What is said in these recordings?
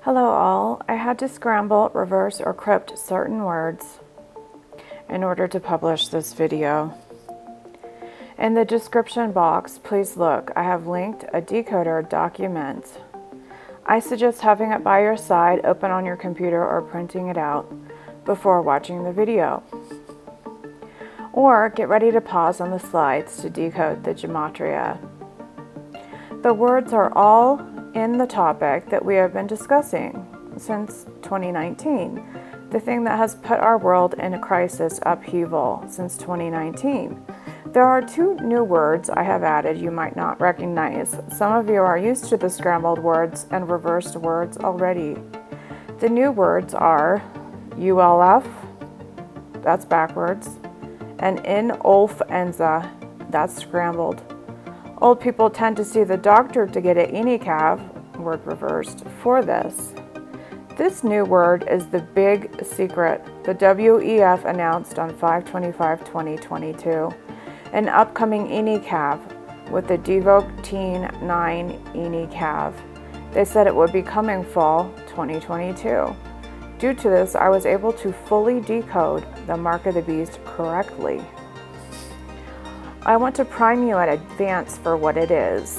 Hello all, I had to scramble, reverse, or crypt certain words in order to publish this video. In the description box, please look, I have linked a decoder document. I suggest having it by your side, open on your computer, or printing it out before watching the video. Or get ready to pause on the slides to decode the gematria. The words are all in the topic that we have been discussing since 2019, the thing that has put our world in a crisis upheaval since 2019. There are two new words I have added you might not recognize. Some of you are used to the scrambled words and reversed words already. The new words are ULF, that's backwards, and influenza, that's scrambled. Old people tend to see the doctor to get an ENICAV, word reversed, for this. This new word is the big secret. The WEF announced on 5/25/2022 an upcoming ENICAV with the DECODER 9 ENICAV. They said it would be coming fall 2022. Due to this, I was able to fully decode the mark of the beast correctly. I want to prime you in advance for what it is.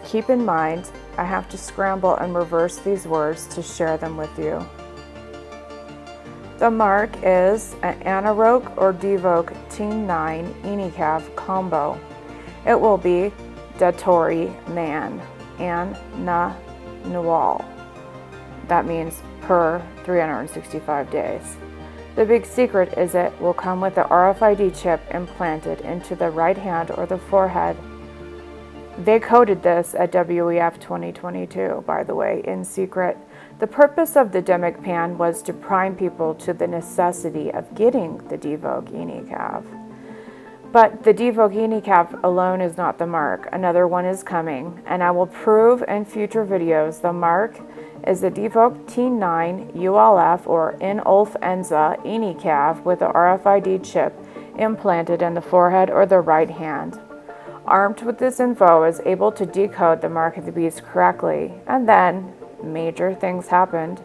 Keep in mind, I have to scramble and reverse these words to share them with you. The mark is an anaerobic or DECODER 9 ENICAV combo. It will be Datori Man and Na Nual. That means per 365 days. The big secret is it will come with the RFID chip implanted into the right hand or the forehead. They coded this at WEF 2022, by the way, in secret. The purpose of the Demic Pan was to prime people to the necessity of getting the DECODER ENICAV. But the DECODER ENICAV alone is not the mark. Another one is coming, and I will prove in future videos the mark is the DECODER 9 ULF or influenza ENICAV with the RFID chip implanted in the forehead or the right hand. Armed with this info, I was able to decode the mark of the beast correctly, and then major things happened.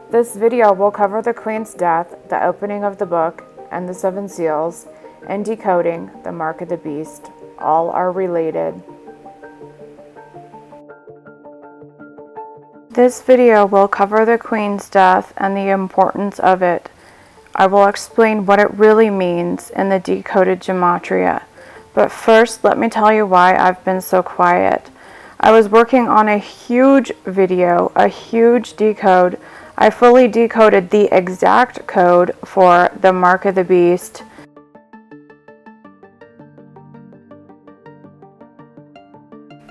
This video will cover the Queen's death, the opening of the book, and the 7 seals, and decoding the mark of the beast. All are related. This video will cover the Queen's death and the importance of it. I will explain what it really means in the decoded gematria. But first, let me tell you why I've been so quiet. I was working on a huge video, a huge decode. I fully decoded the exact code for the mark of the beast.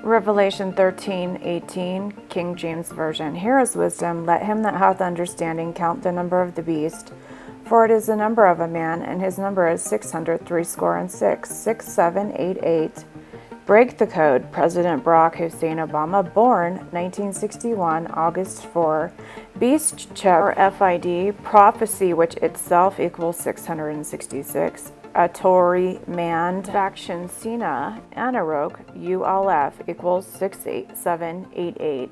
Revelation 13:18, King James Version. Here is wisdom, let him that hath understanding count the number of the beast, for it is the number of a man, and his number is 666, 6788. Break the code, President Barack Hussein Obama, born 1961, August 4. Beast check, or FID, prophecy, which itself equals 666. Atori Man, faction Sina, Anarok, ULF equals 68788.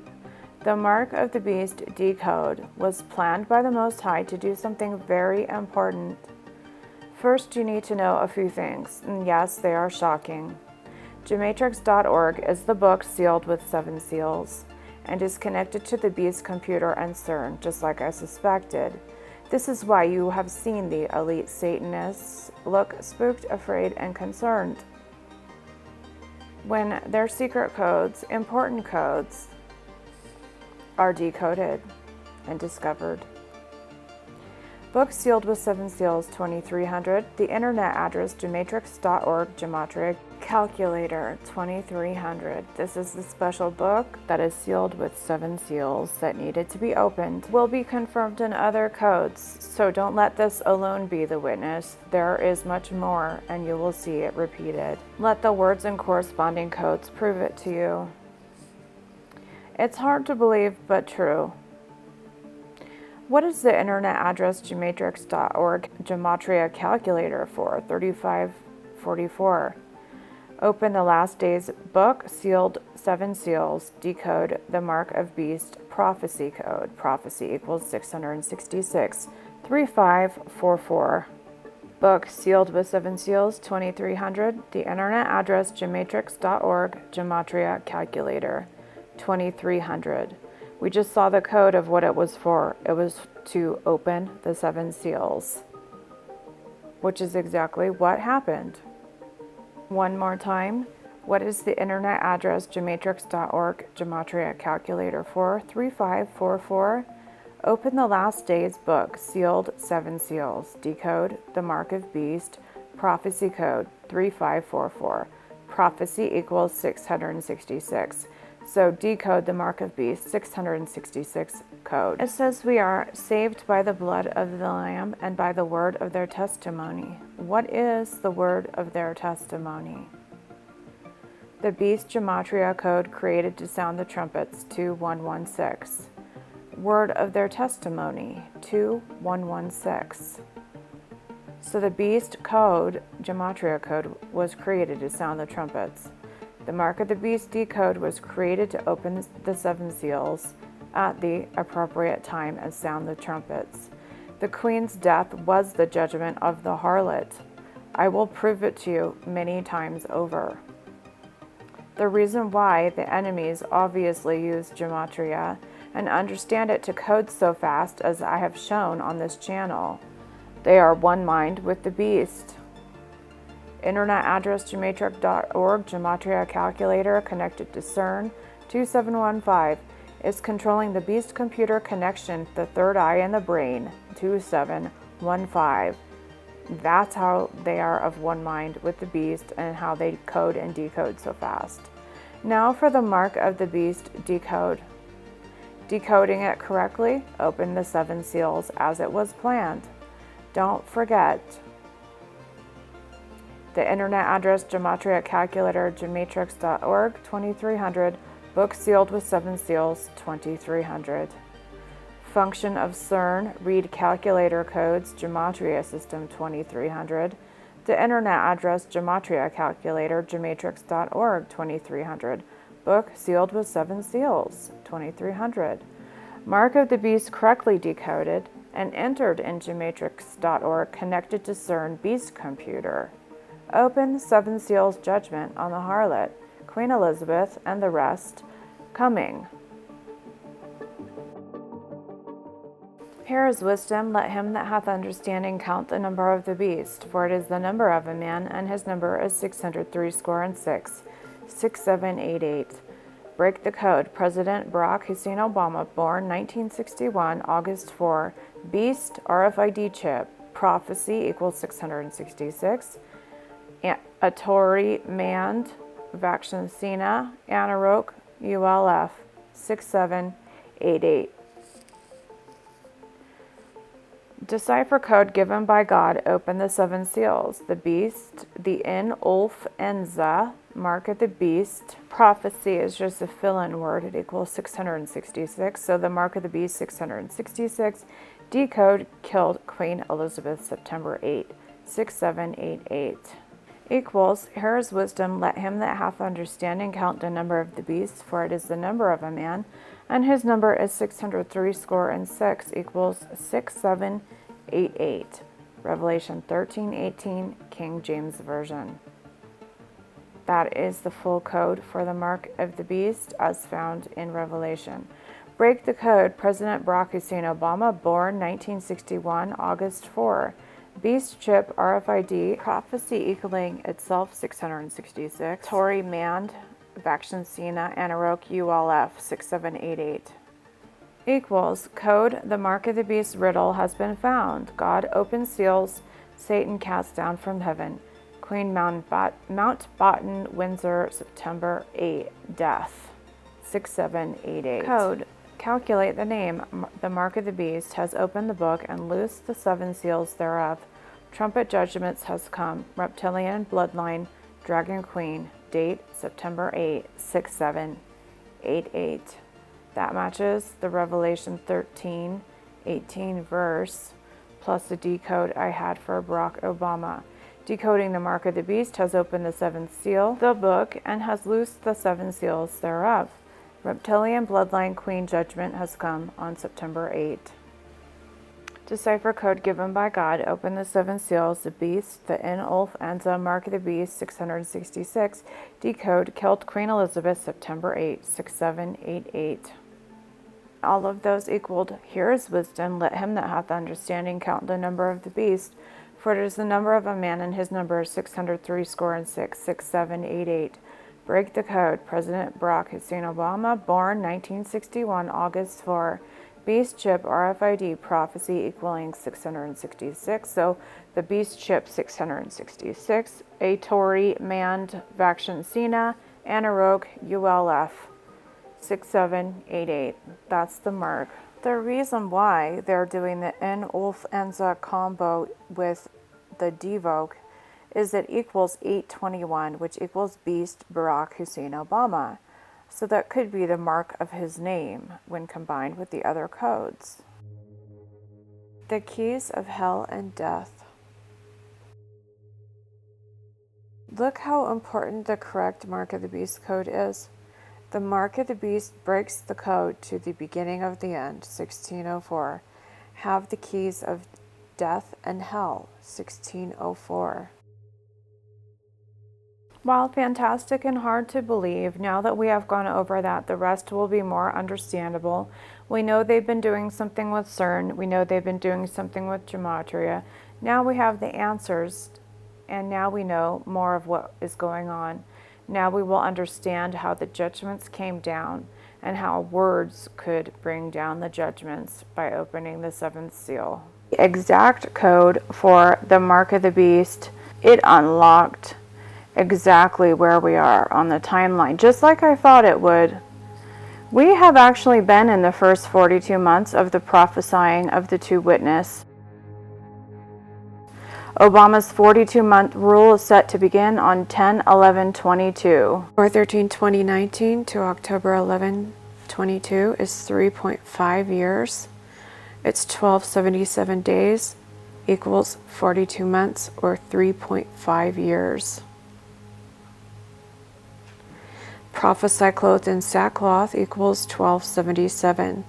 The mark of the beast decode was planned by the Most High to do something very important. First, you need to know a few things, and yes, they are shocking. Gematrix.org is the book sealed with 7 seals, and is connected to the beast computer and CERN, just like I suspected. This is why you have seen the elite Satanists look spooked, afraid, and concerned when their secret codes, important codes, are decoded and discovered. Book sealed with 7 seals, 2300. The internet address, gematrix.org, gematria calculator, 2300. This is the special book that is sealed with 7 seals that needed to be opened. Will be confirmed in other codes, so don't let this alone be the witness. There is much more, and you will see it repeated. Let the words and corresponding codes prove it to you. It's hard to believe, but true. What is the internet address gematrix.org gematria calculator for? 3544. Open the last day's book, sealed 7 seals. Decode the mark of beast, prophecy code. Prophecy equals 666, 3544. Book sealed with 7 seals, 2300. The internet address, gematrix.org, gematria calculator, 2300. We just saw the code of what it was for. It was to open the 7 seals, which is exactly what happened. One more time. What is the internet address, gematrix.org, gematria calculator for? 3544. Open the last day's book, sealed 7 seals. Decode the mark of beast, prophecy code 3544. Prophecy equals 666. So decode the mark of beast, 666 code. It says we are saved by the blood of the Lamb and by the word of their testimony. What is the word of their testimony? The beast gematria code created to sound the trumpets, 2116. Word of their testimony, 2116. So the beast code, gematria code, was created to sound the trumpets. The mark of the beast decode was created to open the 7 seals at the appropriate time and sound the trumpets. The queen's death was the judgment of the harlot. I will prove it to you many times over. The reason why the enemies obviously use gematria and understand it to code so fast, as I have shown on this channel, they are one mind with the beast. Internet address, gematrix.org, gematria calculator connected to CERN, 2715, is controlling the beast computer connection, the third eye in the brain, 2715. That's how they are of one mind with the beast and how they code and decode so fast. Now for the mark of the beast decode. Decoding it correctly, open the 7 seals as it was planned. Don't forget the internet address, gematria calculator, gematrix.org, 2300. Book sealed with 7 seals, 2300. Function of CERN, read calculator codes, gematria system, 2300. The internet address, gematria calculator, gematrix.org, 2300. Book sealed with 7 seals, 2300. Mark of the beast correctly decoded and entered in gematrix.org, connected to CERN beast computer. Open 7 seals judgment on the harlot, Queen Elizabeth, and the rest coming. Here is wisdom. Let him that hath understanding count the number of the beast, for it is the number of a man, and his number is 666, 6788. Break the code. President Barack Hussein Obama, born 1961, August 4. Beast RFID chip. Prophecy equals 666. Atori manned. Vaccina Anaroke ULF 6788. Decipher code given by God. Open the 7 seals. The beast, the in Ulf Enza, mark of the beast. Prophecy is just a fill-in word. It equals 666. So the mark of the beast, 666. Decode killed Queen Elizabeth, September 8, 6788. Equals, here is wisdom. Let him that hath understanding count the number of the beast, for it is the number of a man, and his number is 666, equals 6788. Revelation 13:18, King James Version. That is the full code for the mark of the beast as found in Revelation. Break the code. President Barack Hussein Obama, born 1961, August 4. Beast chip RFID, prophecy equaling itself 666. Tory manned, Vaccina Anaroke ULF 6788. Equals, code, the mark of the beast riddle has been found. God opens seals, Satan cast down from heaven. Queen Mountbatten, Windsor, September 8, death 6788. Code, calculate the name. The mark of the beast has opened the book and loosed the 7 seals thereof. Trumpet judgments has come. Reptilian bloodline, Dragon Queen. Date September 8, 6788. That matches the Revelation 13:18 verse plus the decode I had for Barack Obama. Decoding the mark of the beast has opened the seventh seal, the book, and has loosed the seven seals thereof. Reptilian bloodline queen judgment has come on September 8. Decipher code given by God. Open the seven seals, the beast, the Ulf Enza, mark of the beast, 666. Decode, killed Queen Elizabeth, September 8, 6788. All of those equaled, here is wisdom, let him that hath understanding count the number of the beast, for it is the number of a man, and his number is 603 score and 6, 6788. Break the code. President Barack Hussein Obama, born 1961, August 4. Beast chip RFID prophecy equaling 666. So the beast chip 666. A Tory manned Vaction Cena, Anarogue ULF 6788. That's the mark. The reason why they're doing the Ulf Enza combo with the Devoke is it equals 821, which equals Beast Barack Hussein Obama. So that could be the mark of his name when combined with the other codes. The keys of hell and death. Look how important the correct mark of the beast code is. The mark of the beast breaks the code to the beginning of the end, 1604. Have the keys of death and hell, 1604. While fantastic and hard to believe, now that we have gone over that, the rest will be more understandable. We know they've been doing something with CERN. We know they've been doing something with gematria. Now we have the answers, and now we know more of what is going on. Now we will understand how the judgments came down and how words could bring down the judgments by opening the seventh seal. The exact code for the mark of the beast, it unlocked exactly where we are on the timeline, just like I thought it would. We have actually been in the first 42 months of the prophesying of the two witness. Obama's 42-month rule is set to begin on 10/11/22. 4/13/2019 to October 11/22 is 3.5 years. It's 1277 days equals 42 months or 3.5 years. Prophesy clothed in sackcloth equals 1277.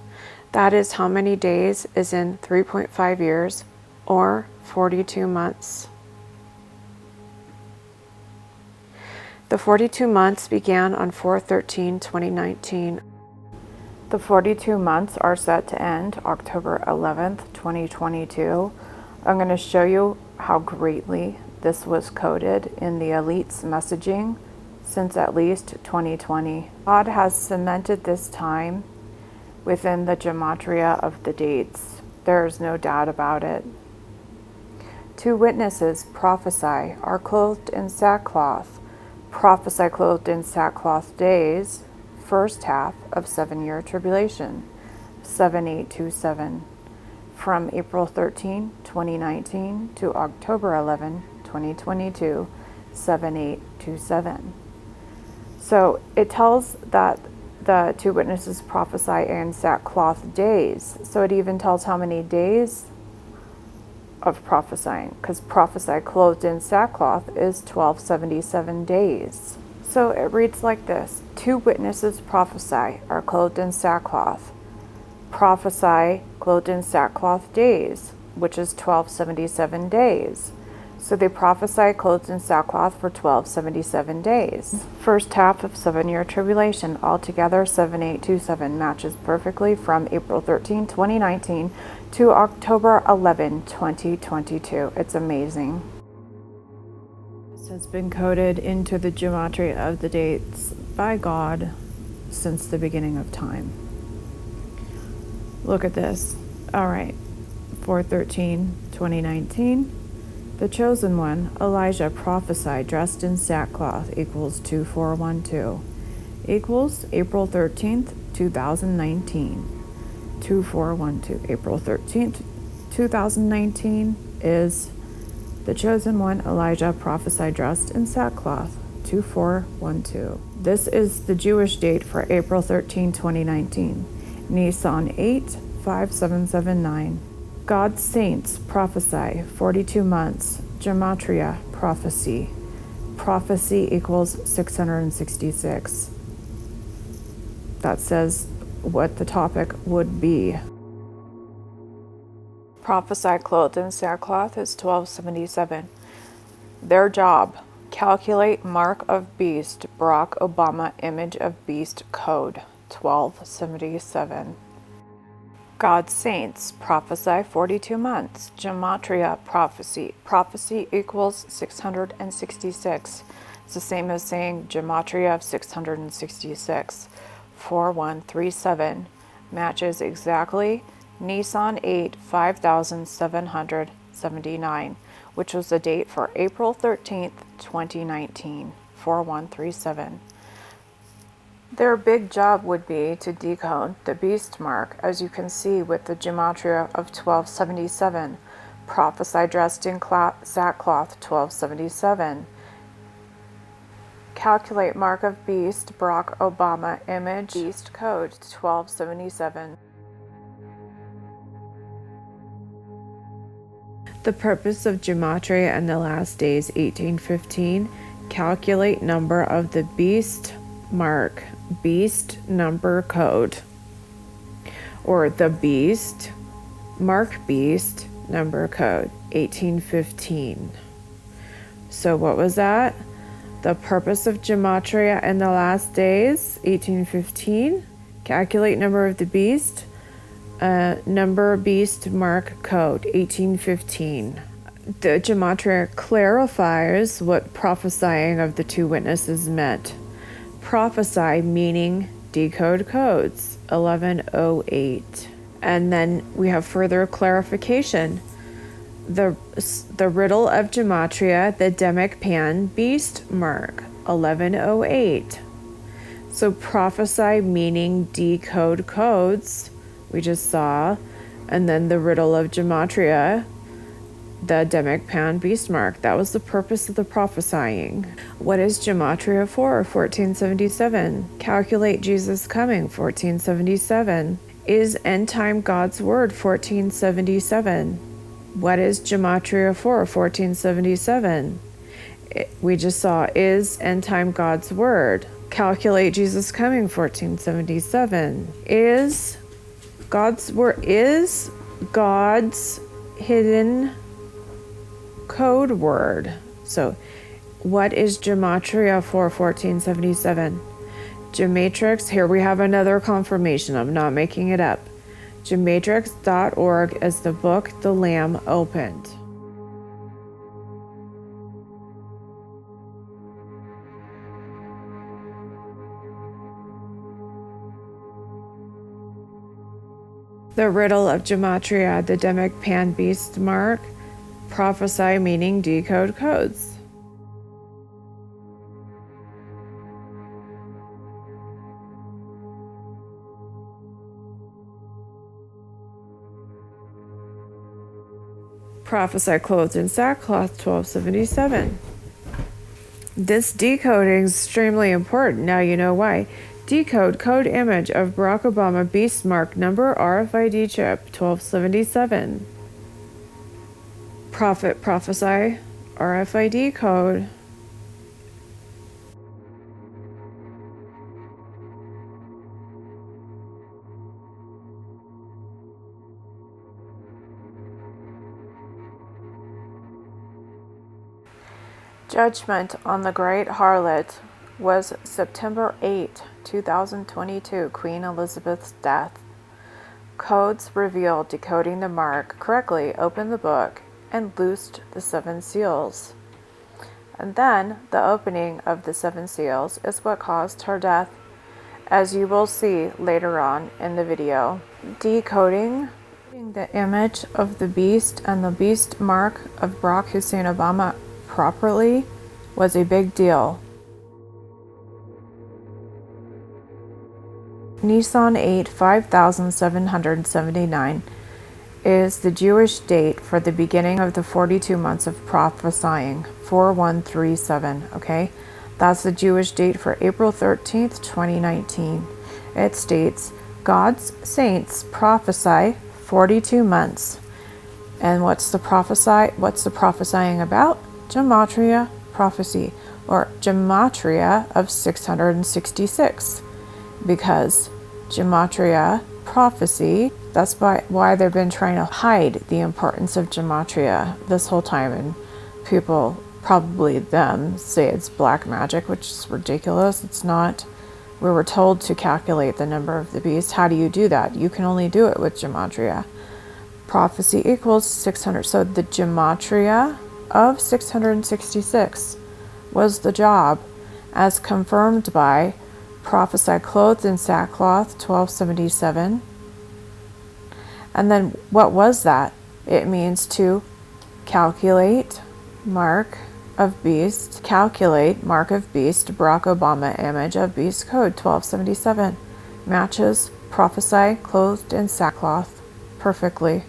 That is how many days is in 3.5 years or 42 months. The 42 months began on 4/13/2019. The 42 months are set to end October 11th, 2022. I'm going to show you how greatly this was coded in the elite's messaging since at least 2020. God has cemented this time within the gematria of the dates. There's no doubt about it. Two witnesses prophesy are clothed in sackcloth. Prophesy clothed in sackcloth days, first half of 7-year tribulation, 7827. From April 13, 2019 to October 11, 2022, 7827. So it tells that the two witnesses prophesy in sackcloth days. So it even tells how many days of prophesying, because prophesy clothed in sackcloth is 1277 days. So it reads like this: two witnesses prophesy are clothed in sackcloth. Prophesy clothed in sackcloth days, which is 1277 days. So they prophesy clothed in sackcloth for 1277 days. First half of 7-year tribulation, altogether 7827, matches perfectly from April 13, 2019 to October 11, 2022. It's amazing. This has been coded into the gematria of the dates by God since the beginning of time. Look at this. All right, 4/13/2019. The chosen one, Elijah, prophesied dressed in sackcloth equals 2412. Equals April 13th, 2019. 2412. April 13th, 2019 is the chosen one, Elijah, prophesied dressed in sackcloth. 2412. This is the Jewish date for April 13, 2019. Nisan 8, 5779. God's saints prophesy 42 months. Gematria prophecy. Prophecy equals 666. That says what the topic would be. Prophesy clothed in sackcloth is 1277. Their job: calculate mark of beast, Barack Obama image of beast code, 1277. God's saints, prophesy 42 months, gematria prophecy. Prophecy equals 666. It's the same as saying gematria of 666. 4137 matches exactly Nisan 8, 5779, which was the date for April 13th, 2019. 4137. Their big job would be to decode the beast mark, as you can see with the gematria of 1277. Prophesy dressed in sackcloth, 1277. Calculate mark of beast, Barack Obama image, beast code, 1277. The purpose of gematria and the last days, 1815. Calculate number of the beast mark, beast number code, or the beast mark, beast number code, 1815. So what was that? The purpose of gematria in the last days, 1815. Calculate number of the beast, number beast mark code, 1815. The gematria clarifies what prophesying of the two witnesses meant. Prophesy meaning decode codes, 1108. And then we have further clarification. The riddle of gematria, the demic pan beast mark, 1108. So prophesy meaning decode codes, we just saw, and then the riddle of gematria, the demic pan beast mark. That was the purpose of the prophesying. What is gematria for? 1477. Calculate Jesus coming, 1477. Is end time God's word, 1477. What is gematria for? 1477. We just saw is end time God's word. Calculate Jesus coming, 1477. Is God's word, is God's hidden code word. So what is gematria for 1477? Gematrix, here we have another confirmation. I'm not making it up. Gematrix.org is the book the Lamb opened. The riddle of gematria, the demic pan beast mark. Prophesy meaning decode codes. Prophesy clothed in sackcloth, 1277. This decoding is extremely important. Now you know why. Decode code image of Barack Obama beast mark number RFID chip, 1277. Prophet prophesy RFID code. Judgment on the Great Harlot was September 8, 2022, Queen Elizabeth's death. Codes revealed decoding the mark correctly opened the book and loosed the 7 seals. And then the opening of the 7 seals is what caused her death, as you will see later on in the video. Decoding the image of the beast and the beast mark of Barack Hussein Obama properly was a big deal. Nisan 8, 5779 is the Jewish date for the beginning of the 42 months of prophesying, 4137, okay? That's the Jewish date for April 13th, 2019. It states, God's saints prophesy 42 months. And what's the prophesying about? gematria, prophecy, or gematria of 666, because gematria, prophecy, that's why they've been trying to hide the importance of gematria this whole time, and people, probably them, say it's black magic, which is ridiculous. It's not. We were told to calculate the number of the beast. How do you do that? You can only do it with gematria. Prophecy equals 600. So the gematria of 666 was the job, as confirmed by Prophesy clothed in sackcloth, 1277. And then what was that? It means to calculate mark of beast, calculate mark of beast, Barack Obama image of beast, code 1277. Matches prophesy clothed in sackcloth perfectly.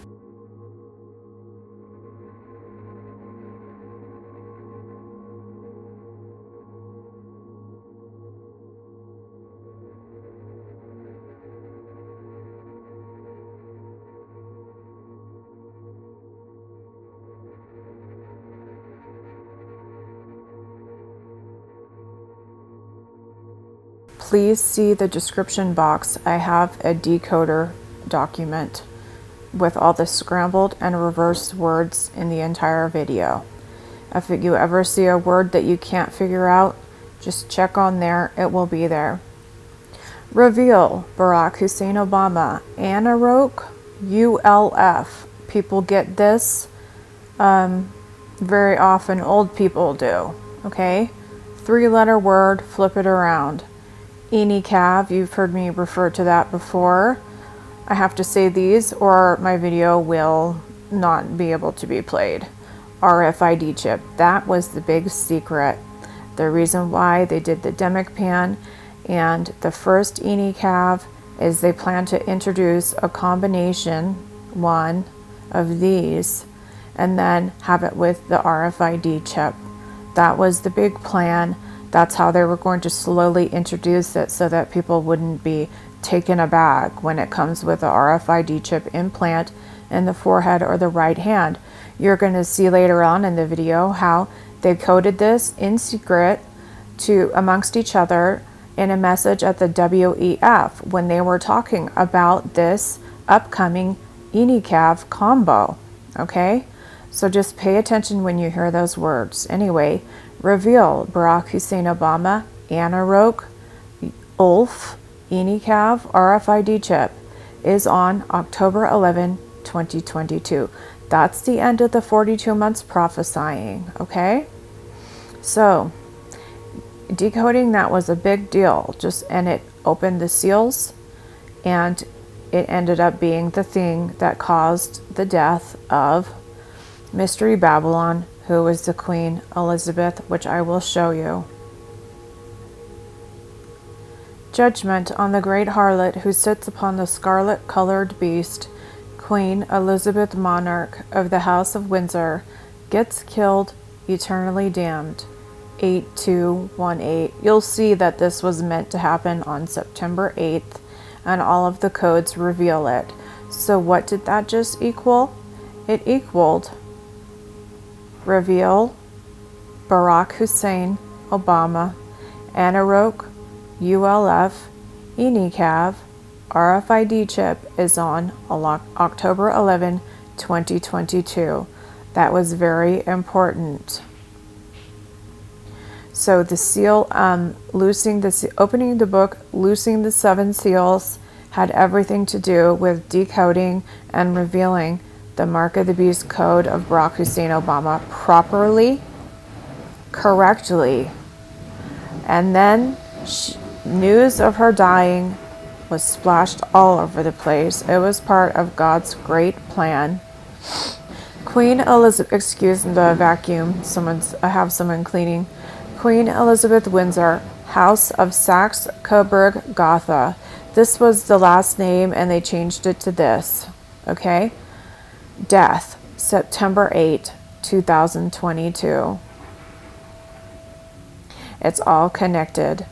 Please see the description box. I have a decoder document with all the scrambled and reversed words in the entire video. If you ever see a word that you can't figure out, just check on there. It will be there. Reveal, Barack Hussein Obama, Anaroke, ULF. People get this very often. Old people do. Okay? 3-letter word, flip it around. Cav, you've heard me refer to that before. I have to say these or my video will not be able to be played. RFID chip, that was the big secret. The reason why they did the demic pan, and the first Cav is they plan to introduce a combination one of these and then have it with the RFID chip. That was the big plan. That's how they were going to slowly introduce it so that people wouldn't be taken aback when it comes with a RFID chip implant in the forehead or the right hand. You're going to see later on in the video how they coded this in secret to amongst each other in a message at the WEF when they were talking about this upcoming ENICAV combo. Okay? So just pay attention when you hear those words. Anyway, reveal, Barack Hussein Obama, Anaroke, ULF, ENICAV, RFID chip is on October 11, 2022. That's the end of the 42 months prophesying, okay? So, decoding that was a big deal, and it opened the seals, and it ended up being the thing that caused the death of Mystery Babylon, who was the Queen Elizabeth, which I will show you. Judgment on the great harlot who sits upon the scarlet-colored beast, Queen Elizabeth, monarch of the House of Windsor, gets killed, eternally damned. 8218. You'll see that this was meant to happen on September 8th, and all of the codes reveal it. So what did that just equal? It equaled reveal, Barack Hussein Obama, Anaroke, ULF, ENICAV, RFID chip is on October 11, 2022. That was very important. So the seal, opening the book, loosing the 7 seals, had everything to do with decoding and revealing the Mark of the Beast code of Barack Hussein Obama properly, correctly. And then news of her dying was splashed all over the place. It was part of God's great plan. Queen Elizabeth, excuse the vacuum, I have someone cleaning. Queen Elizabeth Windsor, House of Saxe-Coburg-Gotha. This was the last name and they changed it to this, okay? Death, September 8, 2022. It's all connected.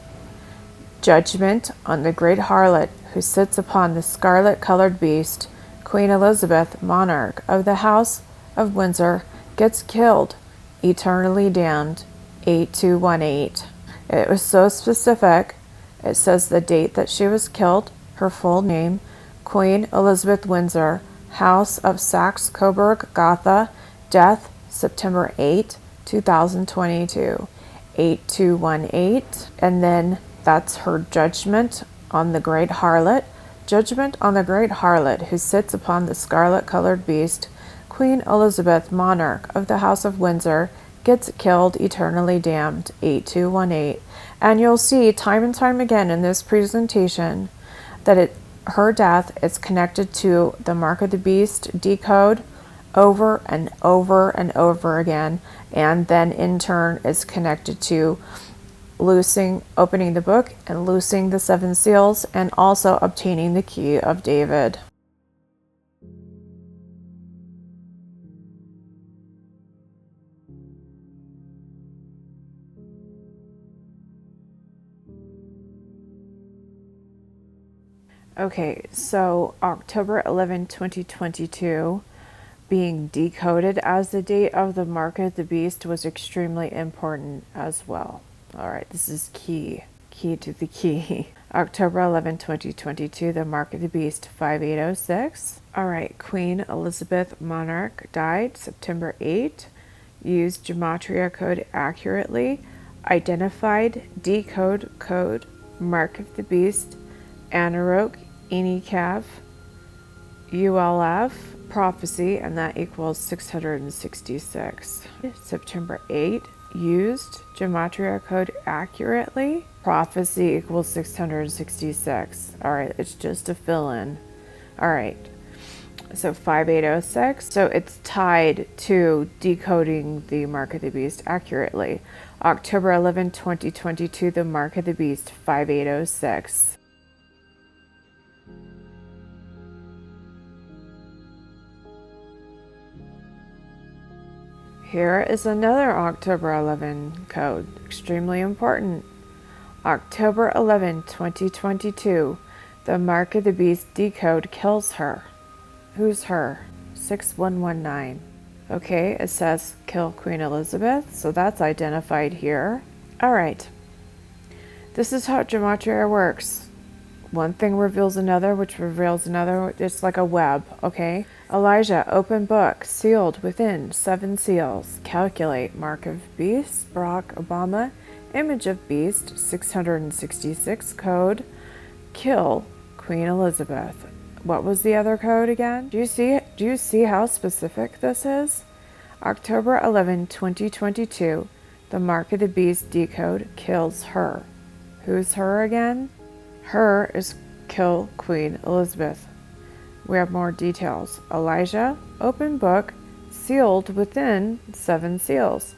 Judgment on the great harlot who sits upon the scarlet-colored beast, Queen Elizabeth, monarch of the House of Windsor, gets killed, eternally damned, 8218. It was so specific. It says the date that she was killed, her full name, Queen Elizabeth Windsor, House of Saxe-Coburg-Gotha, death September 8, 2022, 8218. And then that's her judgment on the great harlot. Judgment on the great harlot who sits upon the scarlet-colored beast, Queen Elizabeth, monarch of the House of Windsor, gets killed, eternally damned, 8218. And you'll see time and time again in this presentation that her death is connected to the mark of the beast decode over and over and over again, and then in turn is connected to opening the book and loosing the 7 seals, and also obtaining the key of David. Okay, so October 11, 2022, being decoded as the date of the mark of the beast was extremely important as well. All right, this is key to the key. October 11, 2022, the mark of the beast, 5806. All right, Queen Elizabeth, monarch, died September 8, used gematria code accurately, identified decode code, mark of the beast, Anarok, Enikav, ULF, prophecy, and that equals 666. September 8, used gematria code accurately, prophecy equals 666. All right, it's just a fill-in. All right, so 5806, so it's tied to decoding the mark of the beast accurately. October 11, 2022, the mark of the beast, 5806. Here is another October 11 code, extremely important. October 11, 2022, the mark of the beast decode kills her. Who's her? 6119. Okay, it says kill Queen Elizabeth, so that's identified here. All right, this is how gematria works. One thing reveals another, which reveals another. It's like a web, okay? Elijah, open book, sealed within 7 seals. Calculate, mark of beast, Barack Obama, image of beast, 666 code. Kill Queen Elizabeth. What was the other code again? Do you see how specific this is? October 11, 2022, the mark of the beast decode kills her. Who's her again? Her is kill Queen Elizabeth. We have more details. Elijah, open book, sealed within 7 seals.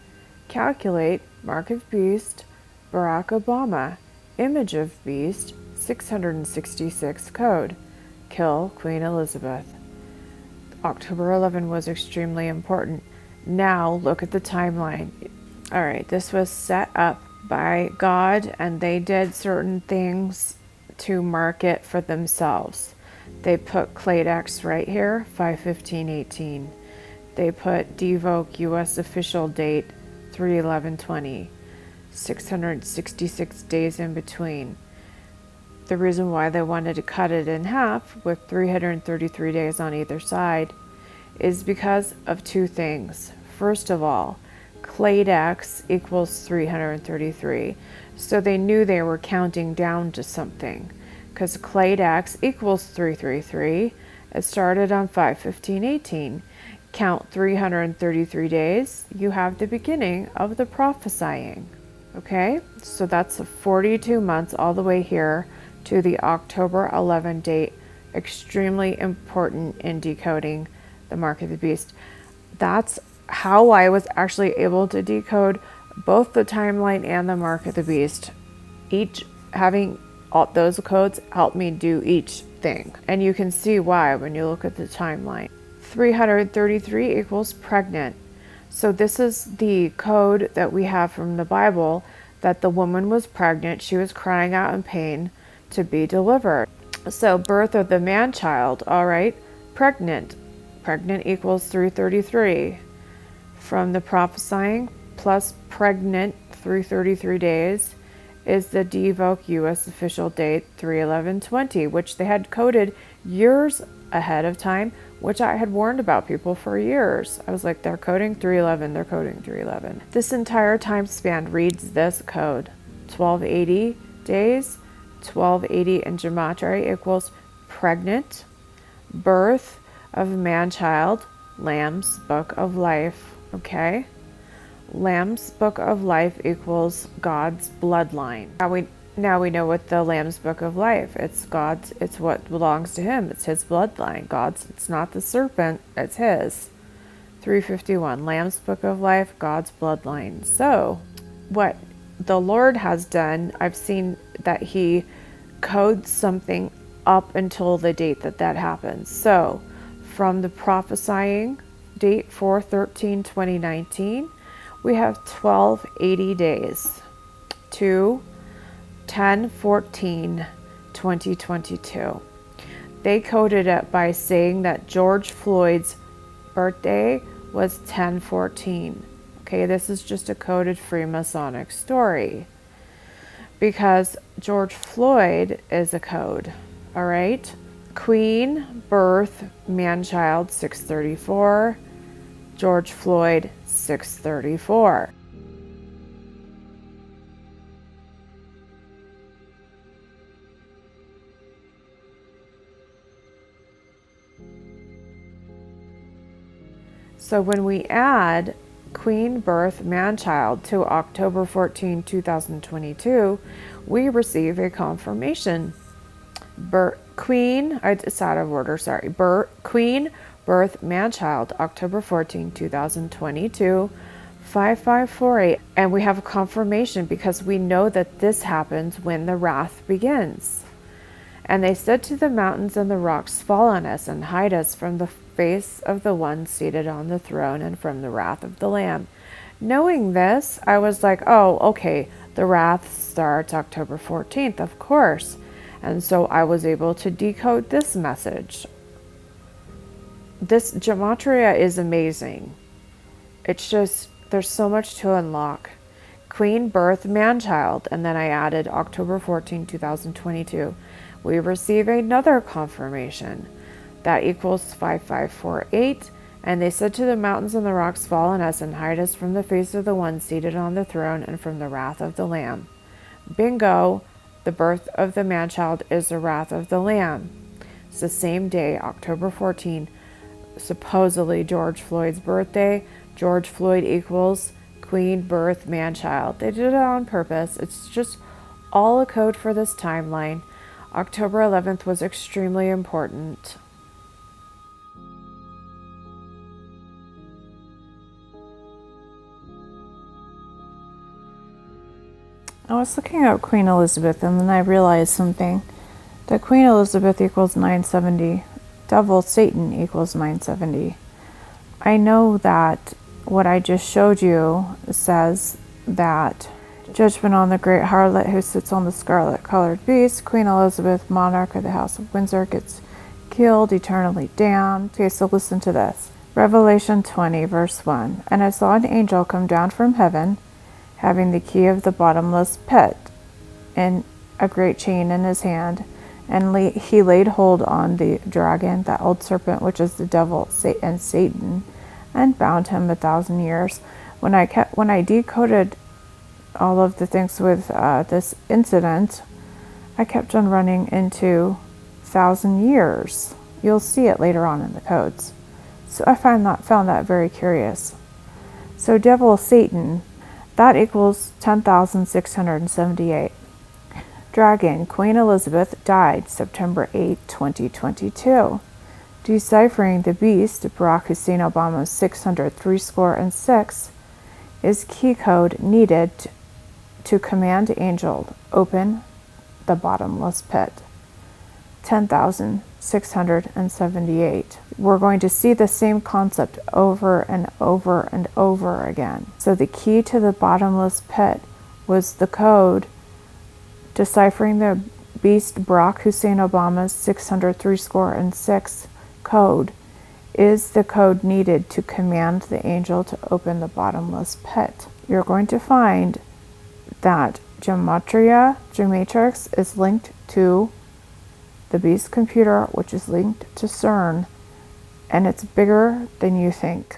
Calculate, mark of beast, Barack Obama, image of beast, 666 code. Kill Queen Elizabeth. October 11 was extremely important. Now look at the timeline. All right, this was set up by God, and they did certain things to mark it for themselves. They put Cladex right here, 5/15/18. They put Devoke U.S. official date, 3/11/20. 666 days in between. The reason why they wanted to cut it in half with 333 days on either side is because of 2 things. First of all, Cladex equals 333. So they knew they were counting down to something, because Cladex equals 333. It started on 5/15/18. Count 333 days, you have the beginning of the prophesying. Okay, so that's 42 months all the way here to the October 11 date. Extremely important in decoding the mark of the beast. That's how I was actually able to decode both the timeline and the mark of the beast. Each having all those codes helped me do each thing. And you can see why when you look at the timeline. 333 equals pregnant. So this is the code that we have from the Bible, that the woman was pregnant. She was crying out in pain to be delivered. So birth of the man-child, all right, pregnant. Pregnant equals 333. from the Prophesying plus pregnant through 33 days is the DEVOC US official date 3/11/20, which they had coded years ahead of time, which I had warned about people for years. I was like, they're coding 3/11, they're coding 3/11. This entire time span reads this code: 1280 days, 1280 in gematria equals pregnant, birth of man-child, Lamb's Book of Life, okay? Lamb's Book of Life equals God's bloodline. Now we know what the Lamb's Book of Life. It's God's. It's what belongs to Him. It's His bloodline. God's. It's not the serpent. It's His. 351. Lamb's Book of Life. God's bloodline. So, what the Lord has done, I've seen that He codes something up until the date that happens. So, from the Prophesying date 4/13/2019. We have 1280 days to 10/14/2022. They coded it by saying that George Floyd's birthday was 10/14. Okay, this is just a coded Freemasonic story because George Floyd is a code. All right. Queen, birth, man-child 634. George Floyd 634. So when we add Queen, birth, man-child to October 14, 2022, we receive a confirmation. Queen, it's out of order, sorry. Queen, birth, man-child, October 14, 2022, 5548. And we have a confirmation because we know that this happens when the wrath begins. And they said to the mountains and the rocks, fall on us and hide us from the face of the one seated on the throne and from the wrath of the Lamb. Knowing this, I was like, oh, okay, the wrath starts October 14th, of course. And so I was able to decode this message. This gematria is amazing. It's just, there's so much to unlock. Queen, birth, man-child, and then I added October 14, 2022. We receive another confirmation. That equals 5548. And they said to the mountains and the rocks, fall on us and hide us from the face of the one seated on the throne and from the wrath of the Lamb. Bingo. The birth of the man-child is the wrath of the Lamb. It's the same day, October 14, supposedly George Floyd's birthday. George Floyd equals Queen, birth, man-child. They did it on purpose. It's just all a code for this timeline. October 11th was extremely important. I was looking at Queen Elizabeth and then I realized something. That Queen Elizabeth equals 970. Devil Satan equals 970. I know that what I just showed you says that judgment on the great harlot who sits on the scarlet-colored beast, Queen Elizabeth, monarch of the House of Windsor, gets killed, eternally damned. Okay, so listen to this. Revelation 20, verse 1. And I saw an angel come down from heaven, having the key of the bottomless pit and a great chain in his hand. And he laid hold on the dragon, that old serpent, which is the devil and Satan, and bound him 1,000 years. When I decoded all of the things with this incident, I kept on running into 1,000 years. You'll see it later on in the codes. So I found that very curious. So devil Satan, that equals 10,678. Dragon, Queen Elizabeth, died September 8, 2022. Deciphering the beast, Barack Hussein Obama's 603 is key code needed to command angel open the bottomless pit. 10,678. We're going to see the same concept over and over and over again. So the key to the bottomless pit was the code deciphering the beast Barack Hussein Obama's 603 code Is the code needed to command the angel to open the bottomless pit? You're going to find that Gematrix is linked to the beast computer, which is linked to CERN, and it's bigger than you think.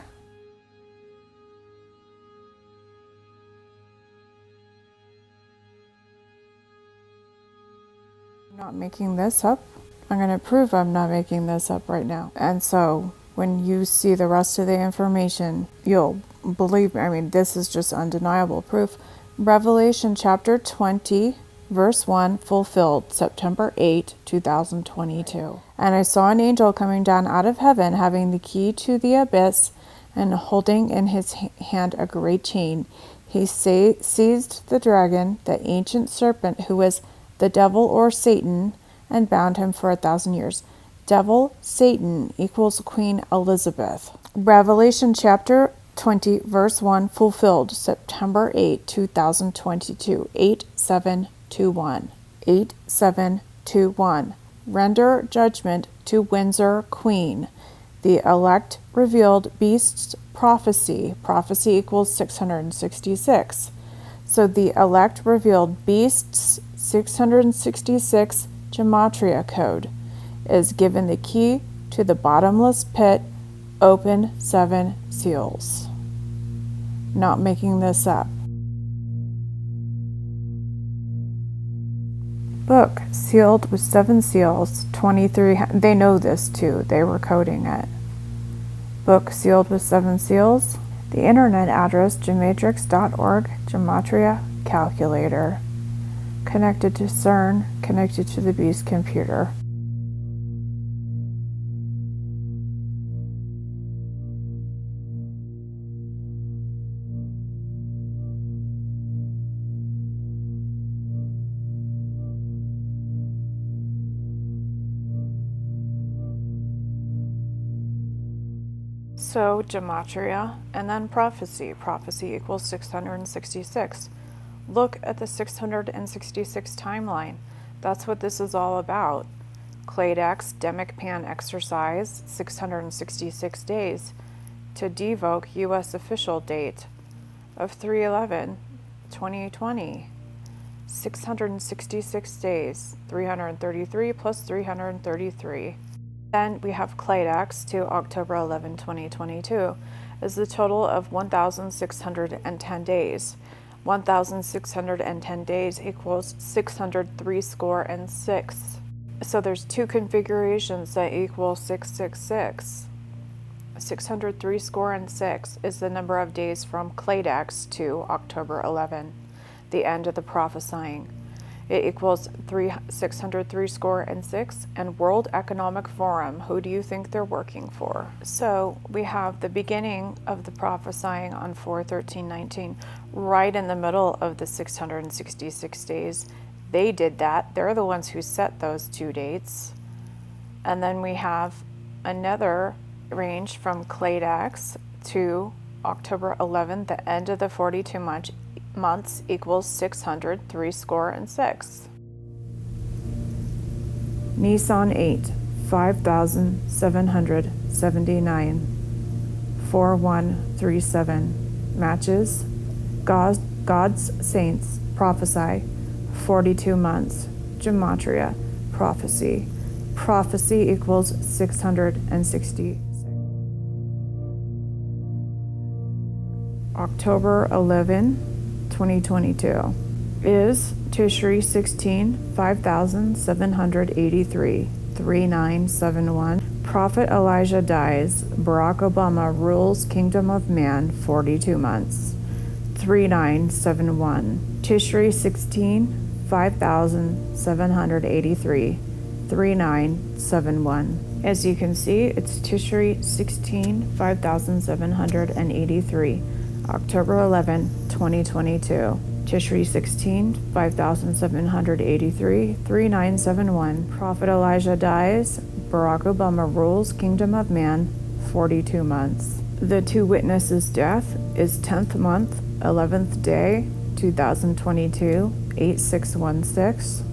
I'm not making this up. I'm going to prove I'm not making this up right now. And so when you see the rest of the information, you'll believe me. I mean, this is just undeniable proof. Revelation chapter 20, verse 1, fulfilled September 8, 2022. And I saw an angel coming down out of heaven, having the key to the abyss, and holding in his hand a great chain. He seized the dragon, the ancient serpent, who was the devil or Satan, and bound him for 1,000 years. Devil, Satan equals Queen Elizabeth. Revelation chapter 20, verse 1, fulfilled September 8, 2022. 8721. 8721. Render judgment to Windsor Queen. The elect revealed beasts prophecy. Prophecy equals 666. So the elect revealed beasts 666 gematria code is given the key to the bottomless pit, open 7 seals. Not making this up. Book sealed with 7 seals, 23. They know this too. They were coding it. Book sealed with 7 seals. The internet address gematrix.org, gematria calculator. Connected to CERN, connected to the beast computer. So gematria and then prophecy. Prophecy equals 666. Look at the 666 timeline. That's what this is all about. Cladex Demic Pan exercise, 666 days to devoke U.S. official date of 3/11/2020. 666 days, 333 plus 333. Then we have Cladex to October 11, 2022 is the total of 1,610 days. 1,610 days equals 603 score and 6. So there's 2 configurations that equal 666. 603 score and 6 is the number of days from Cladex to October 11, the end of the prophesying. It equals 603 score and 6. And World Economic Forum, who do you think they're working for? So we have the beginning of the prophesying on 4/13/19, right in the middle of the 666 days. They did that. They're the ones who set those 2 dates. And then we have another range from Cladex to October 11th, the end of the 42 months equals 603 score and 6. Nissan 8, 5,779. 4137. Matches. God's saints prophesy. 42 months. Gematria. Prophecy. Prophecy equals 660. October 11, 2022 is Tishri 16, 5,783, 3971. Prophet Elijah dies. Barack Obama rules Kingdom of Man 42 months. 3971. Tishri 16, 5,783, 3971. As you can see, it's Tishri 16, 5,783. October 11, 2022. Tishri 16, 5,783, 3971. Prophet Elijah dies. Barack Obama rules Kingdom of Man 42 months. The 2 witnesses' death is 10th month, 11th day, 2022, 8616.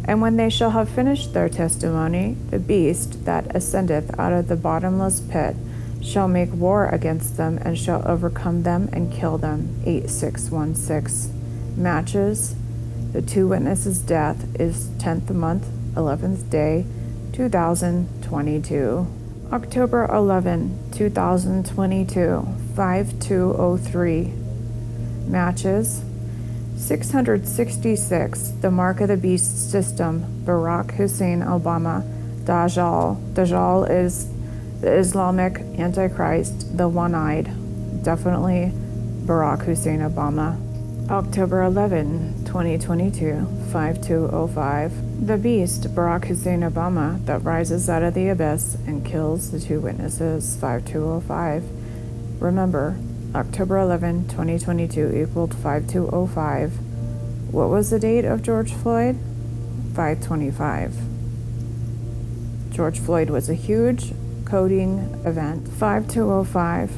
And when they shall have finished their testimony, the beast that ascendeth out of the bottomless pit shall make war against them, and shall overcome them and kill them. 8616. Matches. The two witnesses' death is 10th month, 11th day, 2022. October 11, 2022, 5203. Matches. 666. The Mark of the Beast System, Barack Hussein Obama, Dajjal. Dajjal is the Islamic Antichrist, the one-eyed. Definitely Barack Hussein Obama. October 11, 2022, 5205. The beast, Barack Hussein Obama, that rises out of the abyss and kills the two witnesses, 5205. Remember, October 11, 2022 equaled 5205. What was the date of George Floyd? 525. George Floyd was a huge coding event. 5205.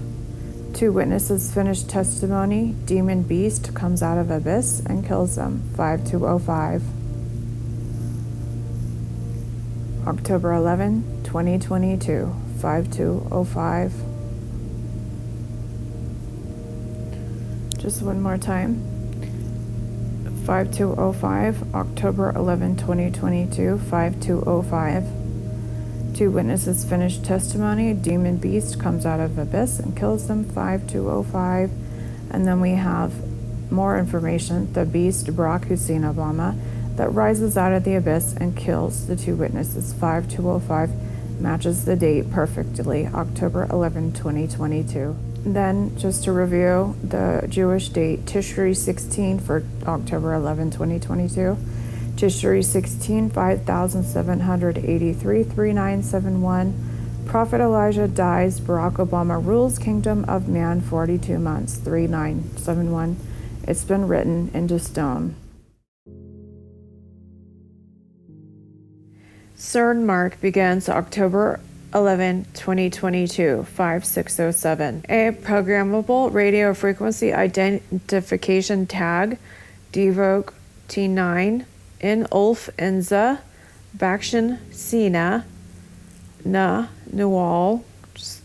Two witnesses finish testimony. Demon beast comes out of abyss and kills them. 5205. October 11, 2022. 5205. Just one more time. 5205. October 11, 2022. 5205. Two witnesses finish testimony. Demon beast comes out of abyss and kills them. 5205. And then we have more information. The beast, Barack Hussein Obama, that rises out of the abyss and kills the two witnesses. 5205 matches the date perfectly. October 11, 2022. Then, just to review the Jewish date, Tishri 16 for October 11, 2022. Tishri 16, 5783, 3971. Prophet Elijah dies. Barack Obama rules kingdom of man 42 months, 3971. It's been written into stone. CERN mark begins October 11, 2022, 5607. A programmable radio frequency identification tag, DEVOC T9, in Ulf Enza, Bakshin Sina, Na Nual,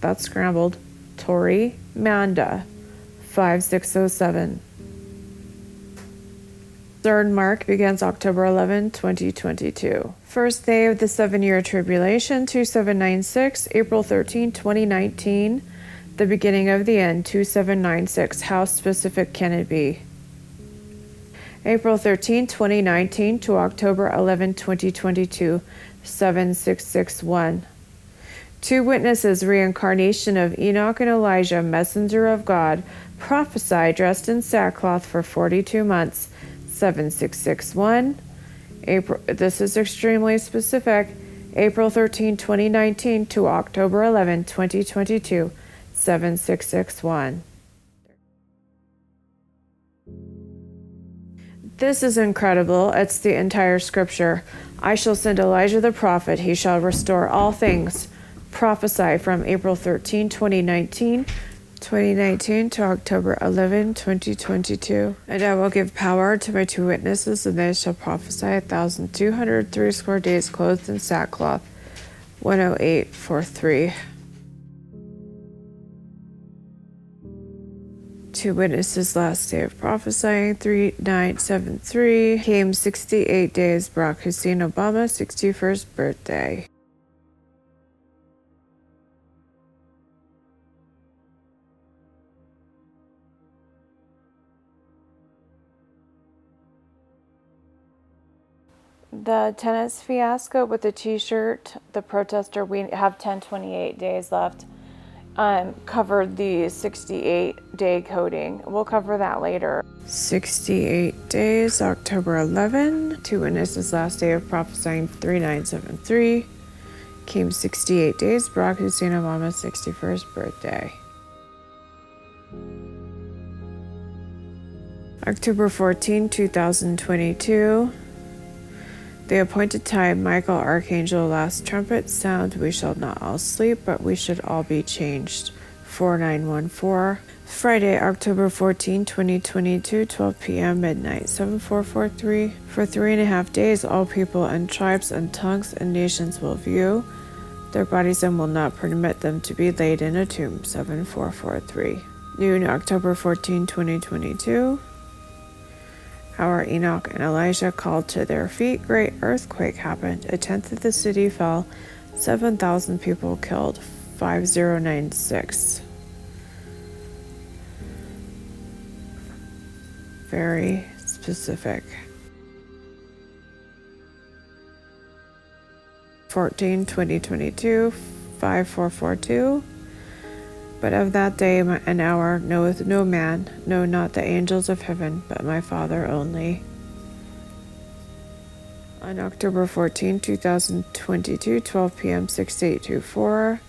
that's scrambled, Tori Manda, 5607. CERN mark begins October 11, 2022. First day of the 7-year tribulation, 2796, April 13, 2019. The beginning of the end, 2796. How specific can it be? April 13, 2019 to October 11, 2022, 7661. Two witnesses, reincarnation of Enoch and Elijah, messenger of God, prophesy dressed in sackcloth for 42 months, 7661. This is extremely specific. April 13, 2019 to October 11, 2022, 7661. This is incredible. It's the entire scripture. I shall send Elijah the prophet. He shall restore all things. Prophesy from April 13, 2019 to October 11, 2022. And I will give power to my two witnesses, and they shall prophesy 1,203 square days clothed in sackcloth. 10843. Two witnesses last day of prophesying, 3973. Came 68 days, Barack Hussein Obama, 61st birthday. The tennis fiasco with the t-shirt, the protester, we have 1028 days left, covered the 68-day coding. We'll cover that later. 68 days, October 11. Two witnesses last day of prophesying, 3973. Came 68 days, Barack Hussein Obama, 61st birthday. October 14, 2022. The appointed time, Michael Archangel, last trumpet sound, we shall not all sleep, but we should all be changed. 4914. Friday, October 14, 2022, 12 p.m. midnight, 7443. For 3.5 days, all people and tribes and tongues and nations will view their bodies and will not permit them to be laid in a tomb, 7443. Noon, October 14, 2022. Hour Enoch and Elijah called to their feet. Great earthquake happened. A tenth of the city fell. 7,000 people killed. 5096. Very specific. 14, 2022, 5442. But of that day and hour knoweth no man, no, not the angels of heaven, but my Father only. On October 14, 2022, 12 p.m., 6824.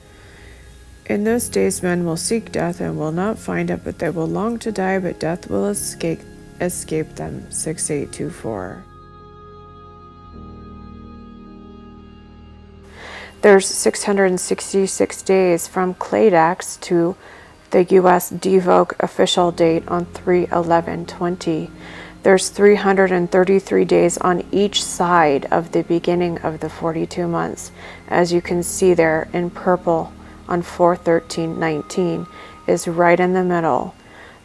In those days men will seek death and will not find it, but they will long to die, but death will escape them, 6824. There's 666 days from Cladex to the U.S. DECODER official date on 3/11/20. There's 333 days on each side of the beginning of the 42 months, as you can see there in purple on 4/13/19 is right in the middle.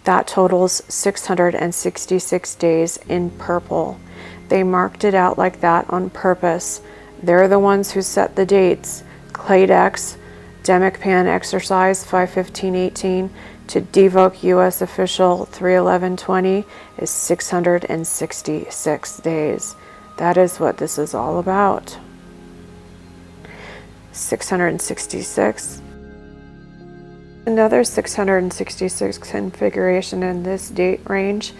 That totals 666 days in purple. They marked it out like that on purpose. They're the ones who set the dates. Cladex, Demic Pan Exercise 5/15/18 to DECODER U.S. Official 3/11/20 is 666 days. That is what this is all about. 666. Another 666 configuration in this date range,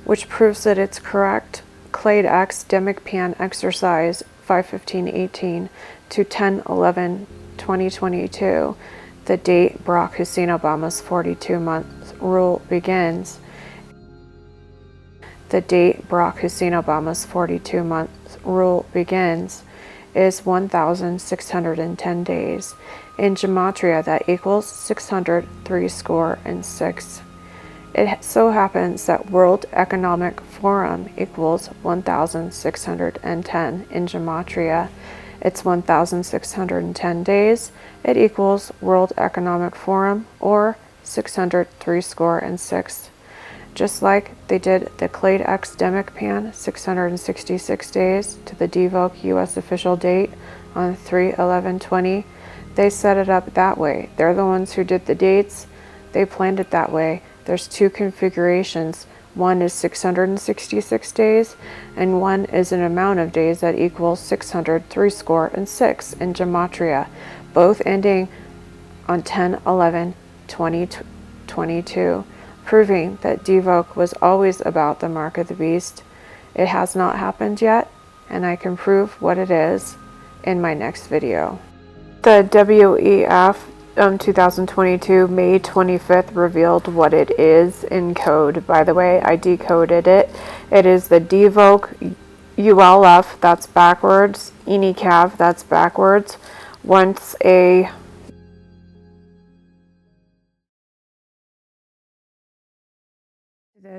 which proves that it's correct. Cladex Demic Pan Exercise 5/15/18 to 10/11/2022, the date Barack Hussein Obama's 42-month rule begins. The date Barack Hussein Obama's 42-month rule begins is 1,610 days. In Gematria, that equals 603 score. It so happens that World Economic Forum equals 1,610 in Gematria. It's 1,610 days. It equals World Economic Forum, or 603 score. Just like they did the Cladex Demic Pan, 666 days to the DECODER U.S. official date on 3/11/20. They set it up that way. They're the ones who did the dates. They planned it that way. There's two configurations. One is 666 days, and one is an amount of days that equals 603 score in Gematria, both ending on 10/11/2022, proving that DECODER was always about the mark of the beast. It has not happened yet, and I can prove what it is in my next video. The WEF 2022 May 25th revealed what it is in code. By the way, I decoded it. It is the DECODER ULF, that's backwards, ENICAV, that's backwards. Once a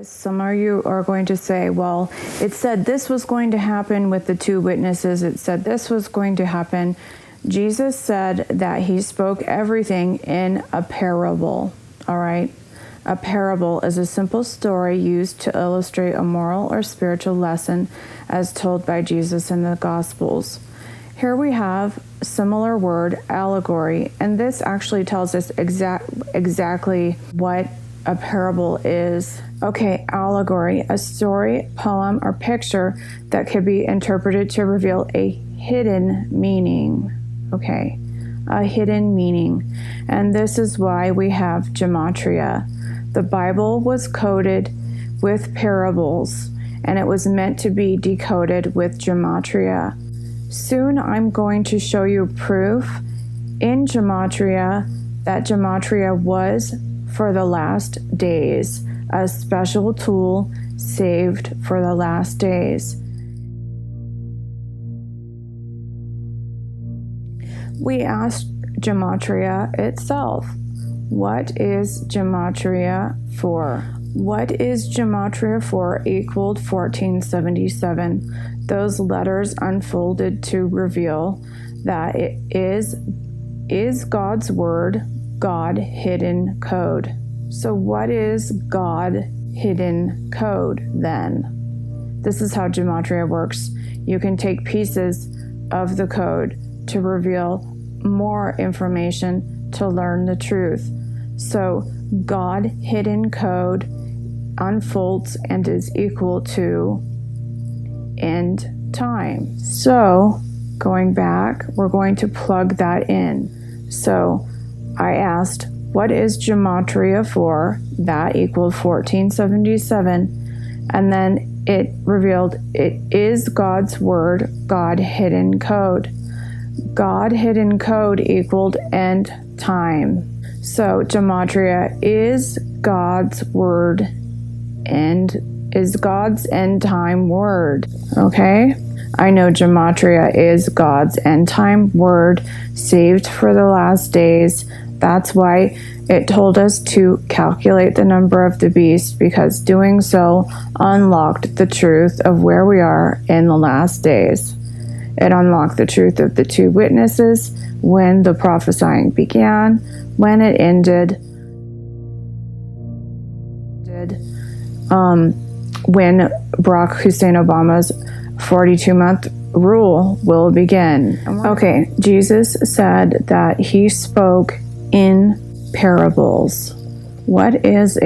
some of you are going to say, well, it said this was going to happen with the two witnesses. It said this was going to happen. Jesus said that he spoke everything in a parable, all right? A parable is a simple story used to illustrate a moral or spiritual lesson as told by Jesus in the Gospels. Here we have a similar word, allegory, and this actually tells us exactly what a parable is. Okay, allegory, a story, poem, or picture that could be interpreted to reveal a hidden meaning. Okay, a hidden meaning. And this is why we have Gematria. The Bible was coded with parables, and it was meant to be decoded with Gematria. Soon I'm going to show you proof in Gematria that Gematria was for the last days, a special tool saved for the last days. We asked Gematria itself, What is Gematria 4? What is Gematria 4 equaled 1477? Those letters unfolded to reveal that it is God's word, God hidden code. So what is God hidden code then? This is how Gematria works. You can take pieces of the code to reveal more information to learn the truth. So God hidden code unfolds and is equal to end time. So going back, we're going to plug that in. So I asked, what is Gematria 4? That equaled 1477. And then it revealed it is God's word, God hidden code. God hidden code equaled end time. So Gematria is God's word and is God's end time word. Okay? I know Gematria is God's end time word saved for the last days. That's why it told us to calculate the number of the beast, because doing so unlocked the truth of where we are in the last days. It unlocked the truth of the two witnesses, when the prophesying began, when it ended, when Barack Hussein Obama's 42-month rule will begin. Okay, Jesus said that he spoke in parables. What is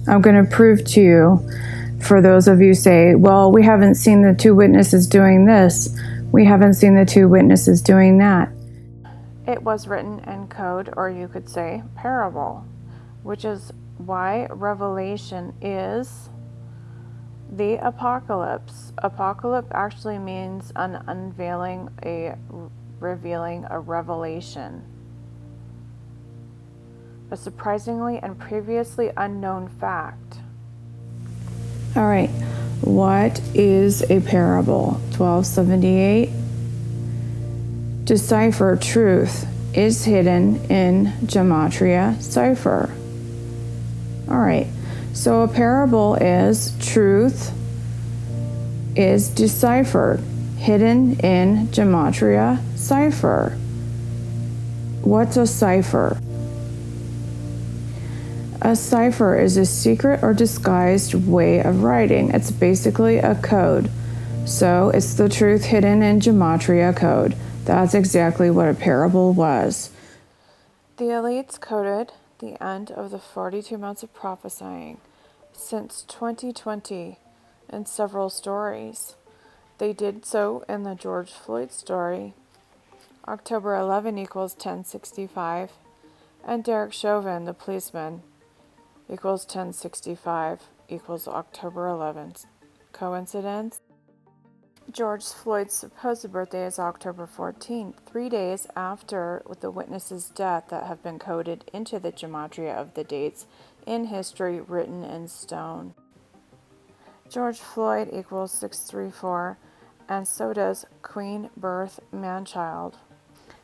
I'm going to prove to you, for those of you say, well, we haven't seen the two witnesses doing this. We haven't seen the two witnesses doing that. It was written in code, or you could say parable, which is why Revelation is the apocalypse. Apocalypse actually means an unveiling, a revealing, a revelation. A surprisingly and previously unknown fact. All right, what is a parable? 1278. Decipher truth is hidden in Gematria cipher. All right, so a parable is truth is deciphered, hidden in Gematria cipher. What's a cipher? A cipher is a secret or disguised way of writing. It's basically a code. So it's the truth hidden in Gematria code. That's exactly what a parable was. The elites coded the end of the 42 months of prophesying since 2020 in several stories. They did so in the George Floyd story. October 11 equals 1065, and Derek Chauvin, the policeman, equals 1065 equals October 11th. Coincidence? George Floyd's supposed birthday is October 14th, 3 days after the witness's death that have been coded into the gematria of the dates in history written in stone. George Floyd equals 634, and so does Queen Birth Manchild.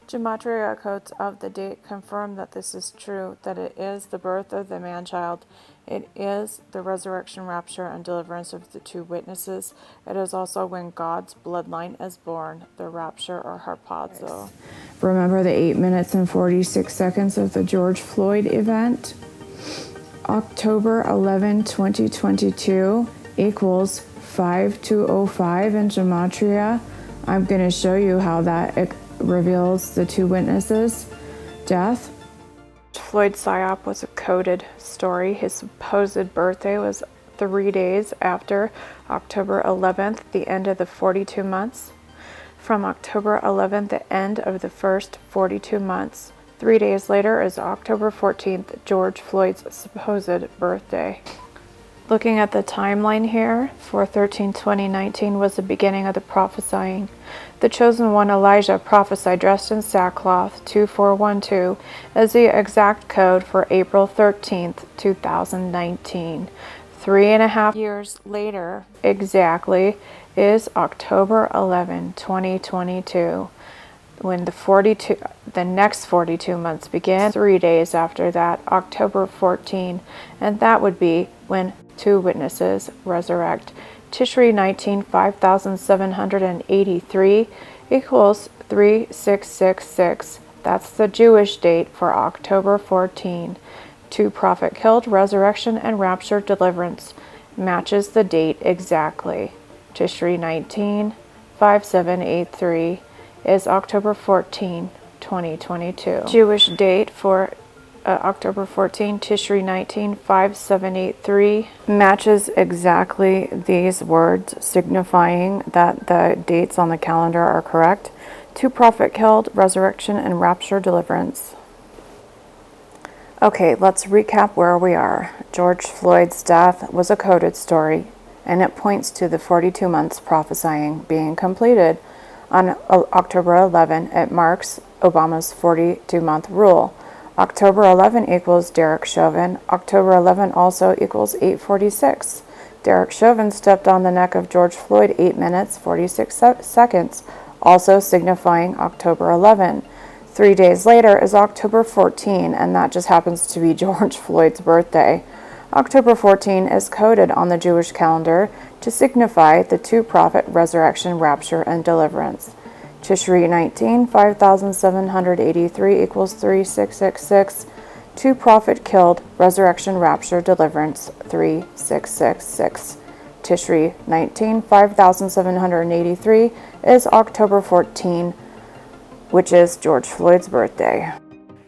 Gematria codes of the date confirm that this is true, that it is the birth of the man-child. It is the resurrection, rapture, and deliverance of the two witnesses. It is also when God's bloodline is born, the rapture or harpazo. Remember the 8 minutes and 46 seconds of the George Floyd event? October 11, 2022 equals 5205 in Gematria. I'm going to show you how that reveals the two witnesses' death. Floyd's psyop was a coded story. His supposed birthday was 3 days after October 11th, the end of the 42 months. From October 11th, the end of the first 42 months. 3 days later is October 14th, George Floyd's supposed birthday. Looking at the timeline here, 4/13/2019 was the beginning of the prophesying. The chosen one, Elijah, prophesied dressed in sackcloth. 2412 is the exact code for April 13th, 2019. 3.5 years later, exactly, is October 11, 2022. when the next 42 months begin, 3 days after that, October 14, and that would be when 2 witnesses resurrect. Tishri 19, 5783 equals 3666. That's the Jewish date for October 14. 2 prophet killed, resurrection and rapture deliverance matches the date exactly. Tishri 19, 5783 is October 14, 2022. Jewish date for October 14, Tishri 19, 5783 matches exactly these words, signifying that the dates on the calendar are correct. 2 prophet killed, resurrection and rapture deliverance. Okay, let's recap where we are. George Floyd's death was a coded story, and it points to the 42 months prophesying being completed. On October 11, it marks Obama's 42-month rule. October 11 equals Derek Chauvin. October 11 also equals 8:46. Derek Chauvin stepped on the neck of George Floyd 8 minutes 46 seconds, also signifying October 11. 3 days later is October 14, and that just happens to be George Floyd's birthday. October 14 is coded on the Jewish calendar to signify the 2 prophet resurrection, rapture, and deliverance. Tishri 19, 5783 equals 3666. 2 prophet killed, resurrection, rapture, deliverance, 3666. Tishri 19, 5783 is October 14, which is George Floyd's birthday.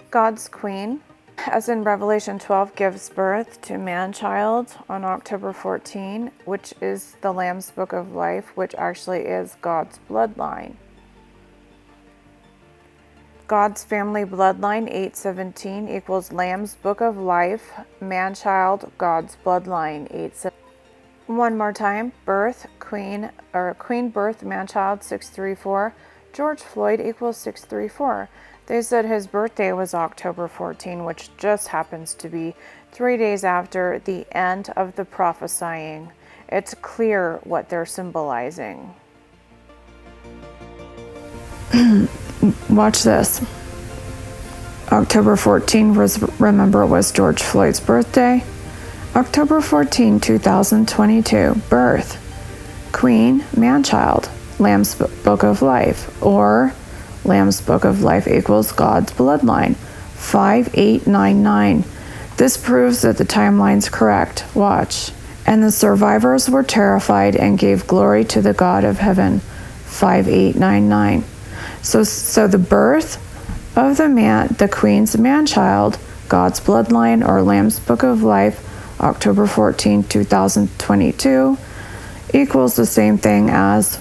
God's Queen, as in Revelation 12, gives birth to man-child on October 14, which is the Lamb's Book of Life, which actually is God's bloodline. God's family bloodline, 817, equals Lamb's Book of Life, man-child, God's bloodline, 817. One more time, birth, queen birth, man-child, 634. George Floyd equals 634. They said his birthday was October 14, which just happens to be 3 days after the end of the prophesying. It's clear what they're symbolizing. Watch this. October 14 was George Floyd's birthday. October 14, 2022, birth, queen, man-child, Lamb's Book of Life, or Lamb's Book of Life equals God's bloodline, 5899. This proves that the timeline's correct. Watch. And the survivors were terrified and gave glory to the God of heaven, 5899. So the birth of the queen's man-child, God's bloodline, or Lamb's Book of Life, October 14, 2022, equals the same thing as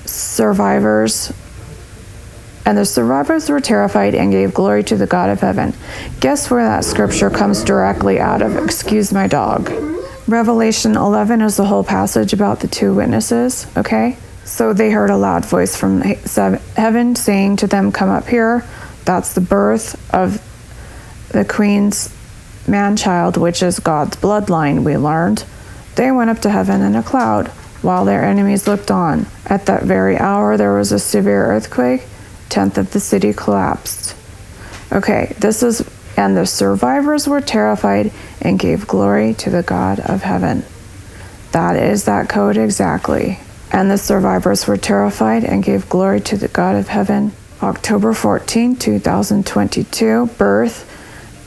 survivors. And the survivors were terrified and gave glory to the God of heaven. Guess where that scripture comes directly out of? Excuse my dog. Revelation 11 is the whole passage about the 2 witnesses, okay? So they heard a loud voice from heaven saying to them, "Come up here." That's the birth of the queen's man-child, which is God's bloodline, we learned. They went up to heaven in a cloud while their enemies looked on. At that very hour, there was a severe earthquake. 1/10 of the city collapsed. Okay, and the survivors were terrified and gave glory to the God of heaven. That is that code exactly. And the survivors were terrified and gave glory to the God of heaven. October 14, 2022, birth,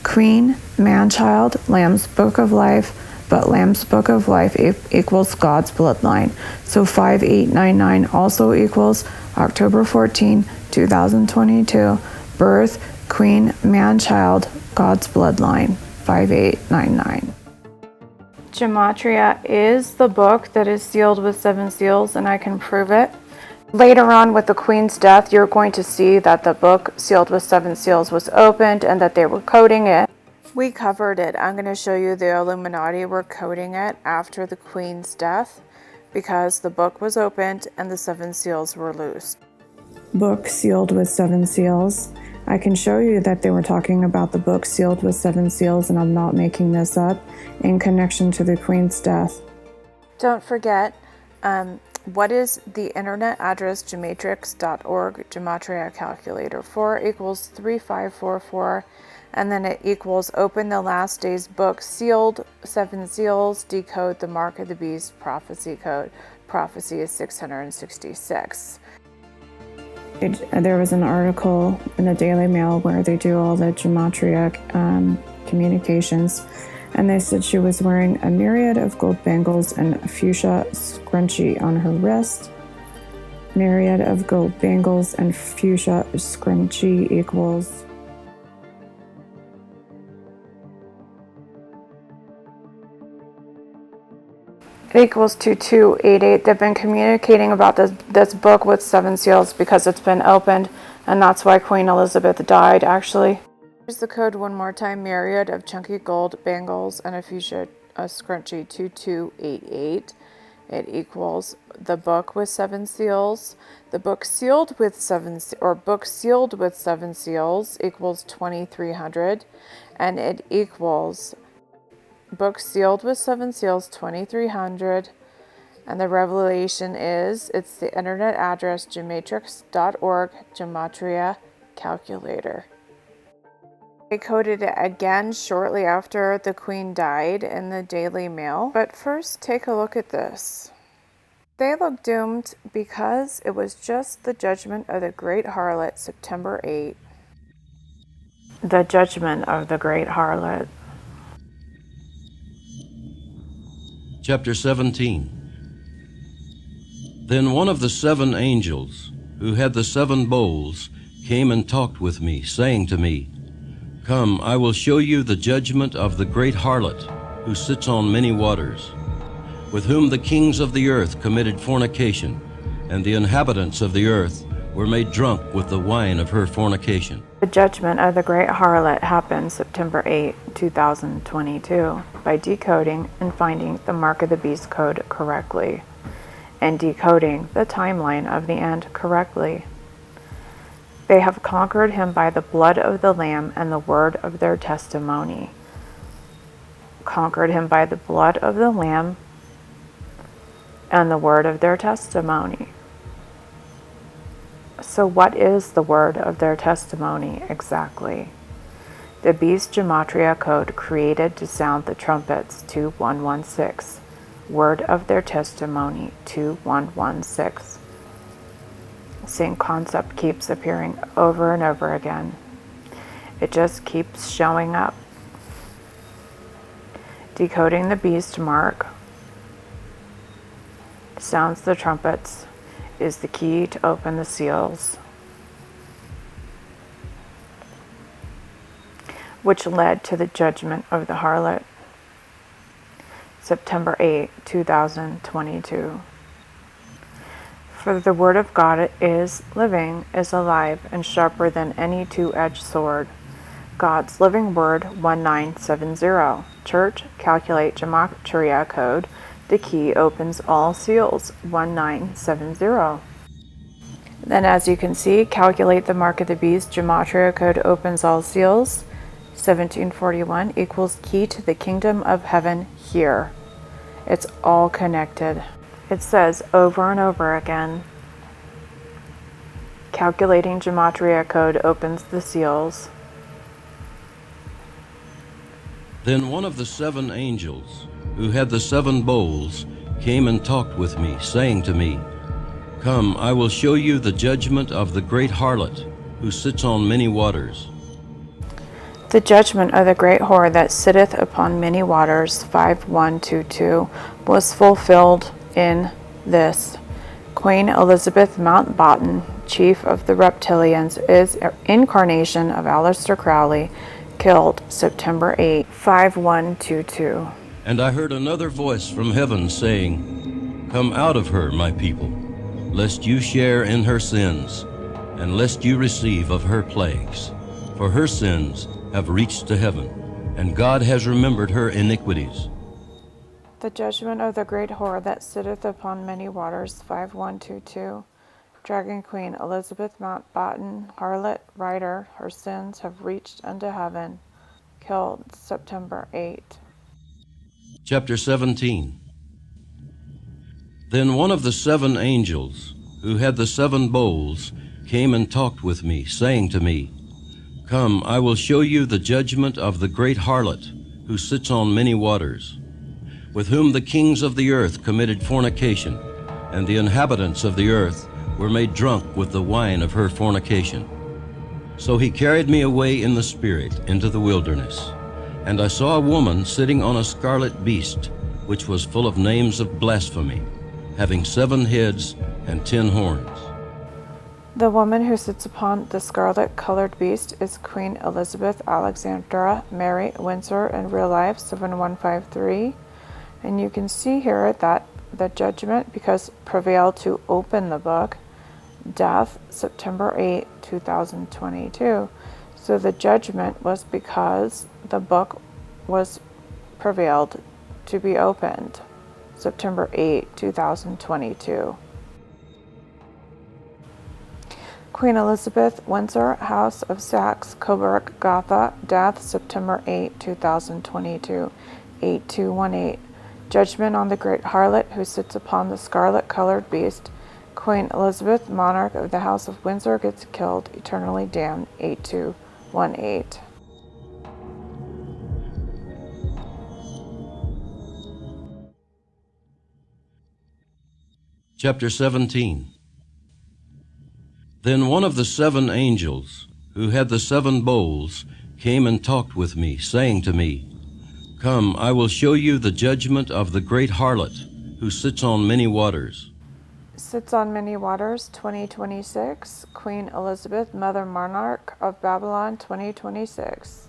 queen, man-child, Lamb's Book of Life, but Lamb's Book of Life equals God's bloodline. So 5899 also equals October 14, 2022, birth, queen, man-child, God's bloodline, 5899. Gematria is the book that is sealed with 7 seals, and I can prove it. Later on with the Queen's death, you're going to see that the book sealed with 7 seals was opened and that they were coding it. We covered it. I'm going to show you the Illuminati were coding it after the Queen's death because the book was opened and the 7 seals were loosed. Book sealed with 7 seals. I can show you that they were talking about the book sealed with 7 seals, and I'm not making this up, in connection to the Queen's death. Don't forget, What is the internet address gematrix.org gematria calculator? 4 equals 3544, and then it equals open the last day's book, sealed, 7 seals, decode the mark of the beast, prophecy code. Prophecy is 666. There was an article in the Daily Mail where they do all the gematria communications, and they said she was wearing a myriad of gold bangles and a fuchsia scrunchie on her wrist. Myriad of gold bangles and fuchsia scrunchie equals it equals 2288. They've been communicating about this book with 7 seals because it's been opened, and that's why Queen Elizabeth died, actually. Here's the code one more time. Myriad of chunky gold bangles and a fuchsia scrunchie, 2288. It equals the book with 7 seals. The book sealed with 7 seals equals 2300, and it equals book sealed with 7 seals, 2300, and the revelation is, it's the internet address gematrix.org gematria calculator. They coded it again shortly after the Queen died in the Daily Mail. But first, take a look at this. They look doomed because it was just the judgment of the great harlot, September 8. The judgment of the great harlot. Chapter 17. Then one of the 7 angels, who had the 7 bowls, came and talked with me, saying to me, Come, I will show you the judgment of the great harlot, who sits on many waters, with whom the kings of the earth committed fornication, and the inhabitants of the earth were made drunk with the wine of her fornication. The judgment of the great harlot happened September 8, 2022, by decoding and finding the mark of the beast code correctly, and decoding the timeline of the end correctly. They have conquered him by the blood of the Lamb and the word of their testimony. Conquered him by the blood of the Lamb and the word of their testimony. So what is the word of their testimony exactly? The beast gematria code created to sound the trumpets, 2116. Word of their testimony, 2116. Same concept keeps appearing over and over again. It just keeps showing up. Decoding the beast mark sounds the trumpets is the key to open the seals, which led to the judgment of the harlot, September 8, 2022. For the word of God is living, is alive, and sharper than any two-edged sword. God's living word, 1970. Church, calculate gematria code. The key opens all seals, 1970. Then, as you can see, calculate the mark of the beast. Gematria code opens all seals, 1741 equals key to the kingdom of heaven here. It's all connected. It says over and over again, calculating gematria code opens the seals. Then one of the 7 angels, who had the 7 bowls, came and talked with me, saying to me, Come, I will show you the judgment of the great harlot, who sits on many waters. The judgment of the great whore that sitteth upon many waters, 5122, was fulfilled in this. Queen Elizabeth Mountbatten, chief of the reptilians, is incarnation of Aleister Crowley, killed September 8, 5122. And I heard another voice from heaven saying, Come out of her, my people, lest you share in her sins, and lest you receive of her plagues. For her sins have reached to heaven, and God has remembered her iniquities. The judgment of the great whore that sitteth upon many waters, 5122. Dragon Queen Elizabeth Mountbatten, harlot, writer, her sins have reached unto heaven, killed September 8. Chapter 17. Then one of the 7 angels, who had the 7 bowls, came and talked with me, saying to me, Come, I will show you the judgment of the great harlot, who sits on many waters, with whom the kings of the earth committed fornication, and the inhabitants of the earth were made drunk with the wine of her fornication. So he carried me away in the spirit into the wilderness, and I saw a woman sitting on a scarlet beast, which was full of names of blasphemy, having 7 heads and 10 horns. The woman who sits upon the scarlet-colored beast is Queen Elizabeth Alexandra Mary Windsor in real life, 7153. And you can see here that the judgment, because prevailed to open the book, death, September 8, 2022. So the judgment was because the book was prevailed to be opened, September 8, 2022. Queen Elizabeth Windsor, House of Saxe, Coburg, Gotha, death, September 8, 2022, 8218. Judgment on the great harlot who sits upon the scarlet-colored beast. Queen Elizabeth, monarch of the House of Windsor, gets killed, eternally damned, 8218. Chapter 17. Then one of the 7 angels, who had the 7 bowls, came and talked with me, saying to me, Come, I will show you the judgment of the great harlot, who sits on many waters. Sits on many waters, 2026. Queen Elizabeth, Mother Monarch of Babylon, 2026.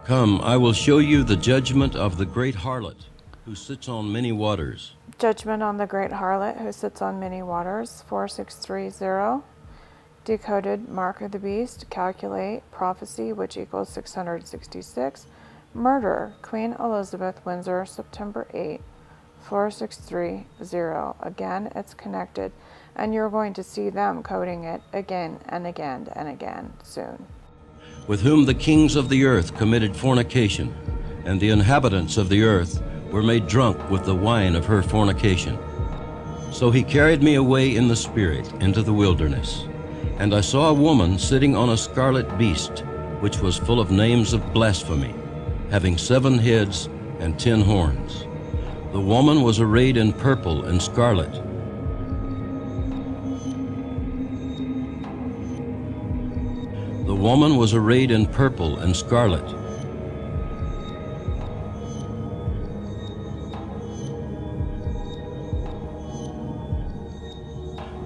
Come, I will show you the judgment of the great harlot, who sits on many waters. Judgment on the great harlot who sits on many waters, 4630. Decoded, mark of the beast, calculate, prophecy, which equals 666. Murder, Queen Elizabeth Windsor, September 8, 4630. Again, it's connected, and you're going to see them coding it again and again and again soon. With whom the kings of the earth committed fornication, and the inhabitants of the earth were made drunk with the wine of her fornication. So he carried me away in the spirit into the wilderness, and I saw a woman sitting on a scarlet beast, which was full of names of blasphemy, having 7 heads and 10 horns. The woman was arrayed in purple and scarlet. The woman was arrayed in purple and scarlet.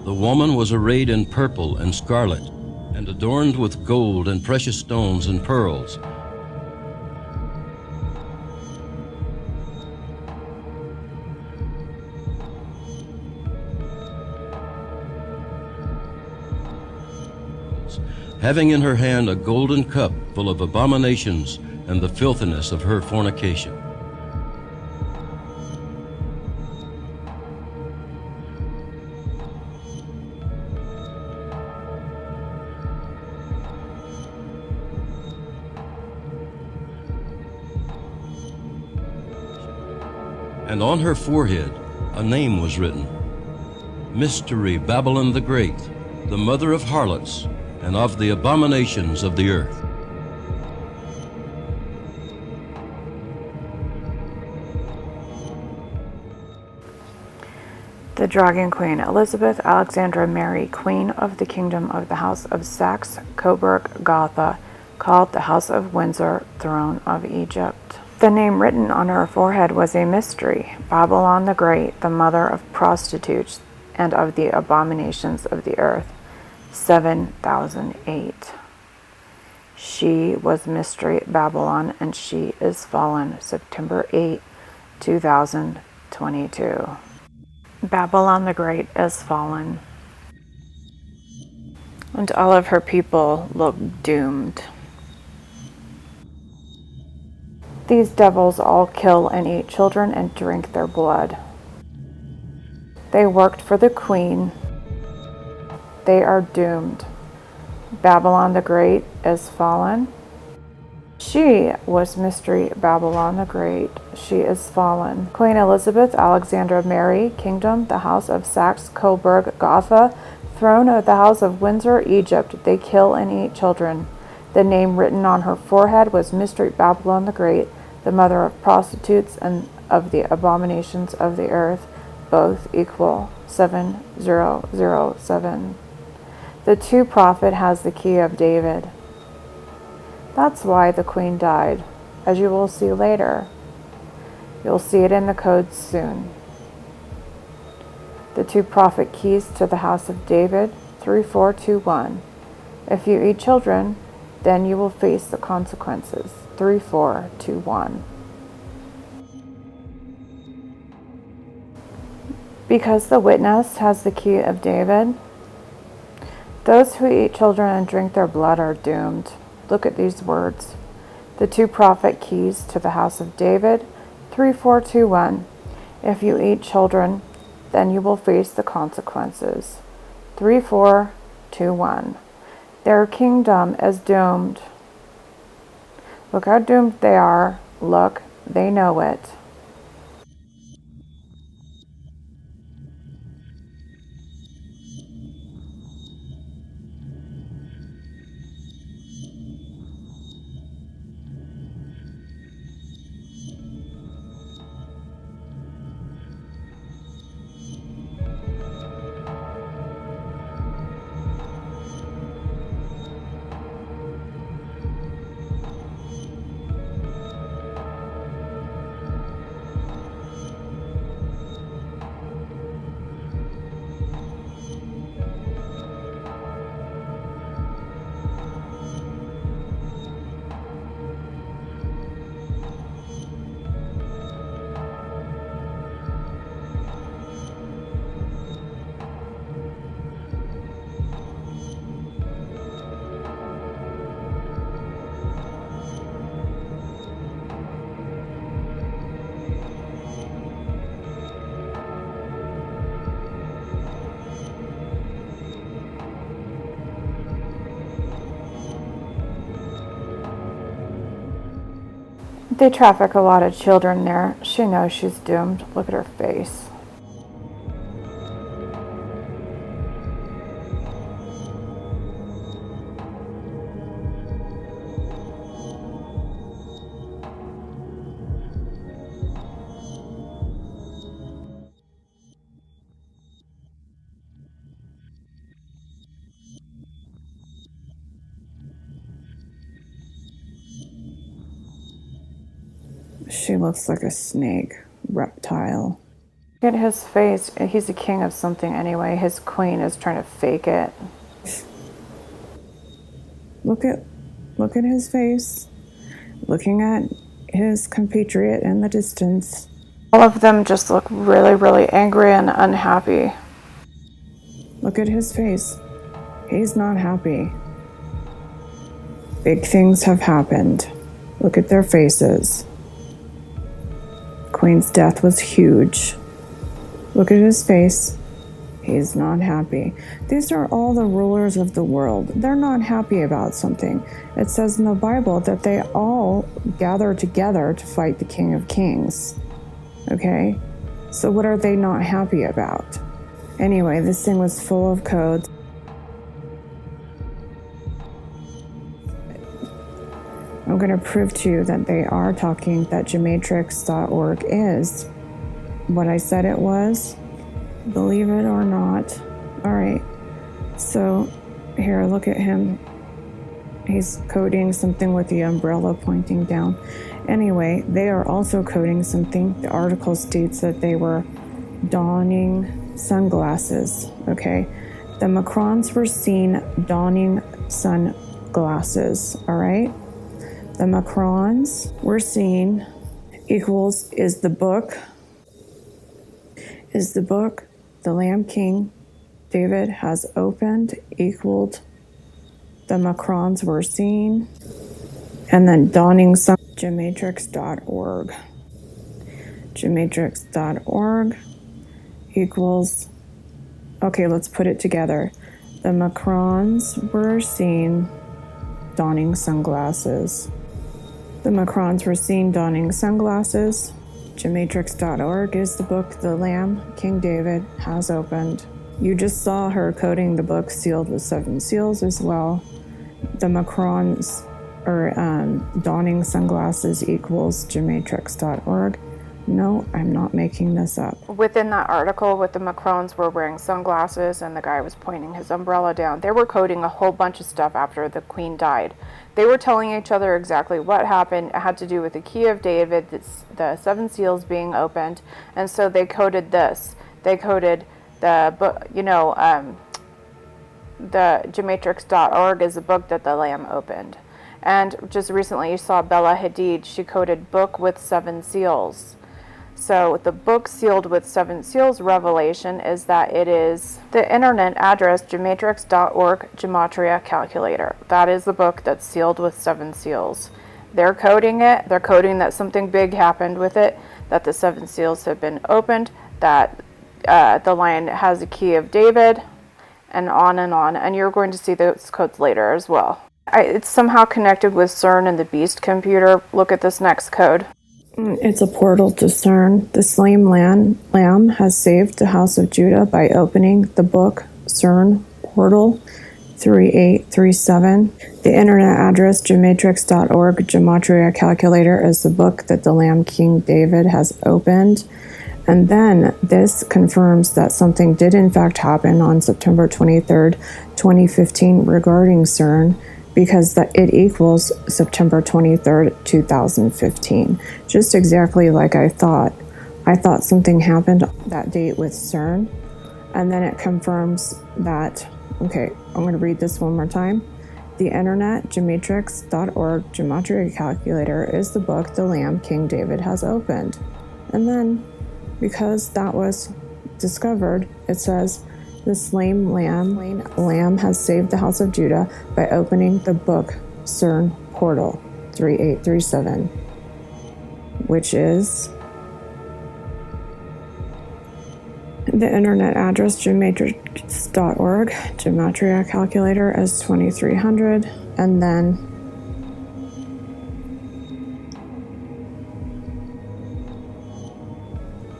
The woman was arrayed in purple and scarlet, and adorned with gold and precious stones and pearls. Having in her hand a golden cup full of abominations and the filthiness of her fornication. And on her forehead a name was written, Mystery, Babylon the Great, the mother of harlots, and of the abominations of the earth. The Dragon Queen, Elizabeth Alexandra Mary, Queen of the Kingdom of the House of Saxe, Coburg, Gotha, called the House of Windsor, Throne of Egypt. The name written on her forehead was a mystery, Babylon the Great, the mother of prostitutes and of the abominations of the earth. 7008. She was Mystery Babylon, and she is fallen, September 8, 2022. Babylon the Great is fallen, and all of her people look doomed. These devils all kill and eat children and drink their blood. They worked for the queen. They are doomed. Babylon the Great is fallen. She was Mystery Babylon the Great. She is fallen. Queen Elizabeth, Alexandra, Mary, Kingdom, the House of Saxe-Coburg, Gotha, Throne of the House of Windsor, Egypt. They kill and eat children. The name written on her forehead was Mystery Babylon the Great, the mother of prostitutes and of the abominations of the earth, both equal 7007. The two prophet has the key of David. That's why the queen died, as you will see later. You'll see it in the codes soon. The two prophet keys to the house of David, 3421. If you eat children, then you will face the consequences, 3421. Because the witness has the key of David, those who eat children and drink their blood are doomed. Look at these words. The two prophet keys to the house of David, 3421. If you eat children, then you will face the consequences. 3421. Their kingdom is doomed. Look how doomed they are. Look, they know it. They traffic a lot of children there. She knows she's doomed. Look at her face. She looks like a snake, reptile. Look at his face. He's a king of something anyway. His queen is trying to fake it. Look at his face. Looking at his compatriot in the distance. All of them just look really, really angry and unhappy. Look at his face. He's not happy. Big things have happened. Look at their faces. Queen's death was huge. Look at his face. He's not happy. These are all the rulers of the world. They're not happy about something. It says in the Bible that they all gather together to fight the King of Kings. Okay? So what are they not happy about? Anyway, this thing was full of codes. I'm going to prove to you that they are talking, that gematrix.org is what I said it was. Believe it or not. All right. So here, look at him. He's coding something with the umbrella pointing down. Anyway, they are also coding something. The article states that they were donning sunglasses. Okay. The Macrons were seen donning sunglasses. All right. The Macrons were seen equals is the book, the Lamb King David has opened, equaled the Macrons were seen, and then donning some gematrix.org. Gematrix.org equals, okay, let's put it together. The Macrons were seen donning sunglasses. The Macrons were seen donning sunglasses. Gematrix.org is the book the Lamb, King David, has opened. You just saw her coding the book sealed with 7 seals as well. The Macrons are donning sunglasses equals Gematrix.org. No, I'm not making this up. Within that article with the Macrons were wearing sunglasses and the guy was pointing his umbrella down, they were coding a whole bunch of stuff after the Queen died. They were telling each other exactly what happened. It had to do with the key of David, the 7 seals being opened, and so they coded this. They coded the book, the Gematrix.org is a book that the Lamb opened. And just recently you saw Bella Hadid, she coded book with 7 seals. So the book sealed with 7 seals revelation is that it is the internet address Gematrix.org Gematria Calculator. That is the book that's sealed with 7 seals. They're coding it. They're coding that something big happened with it, that the 7 seals have been opened, that the lion has a key of David, and on and on. And you're going to see those codes later as well. It's somehow connected with CERN and the Beast computer. Look at this next code. It's a portal to CERN. The slain lamb has saved the house of Judah by opening the book CERN portal 3837. The internet address Gematrix.org Gematria Calculator is the book that the Lamb King David has opened. And then this confirms that something did in fact happen on September 23rd, 2015 regarding CERN, because it equals September 23rd, 2015. Just exactly like I thought. I thought something happened that date with CERN, and then it confirms that, okay, I'm going to read this one more time. The internet, Gematrix.org, Gematria Calculator is the book the Lamb King David has opened. And then, because that was discovered, it says, the slain lamb has saved the house of Judah by opening the book CERN portal 3837, which is the internet address Gematrix.org, Gematria Calculator as 2300, and then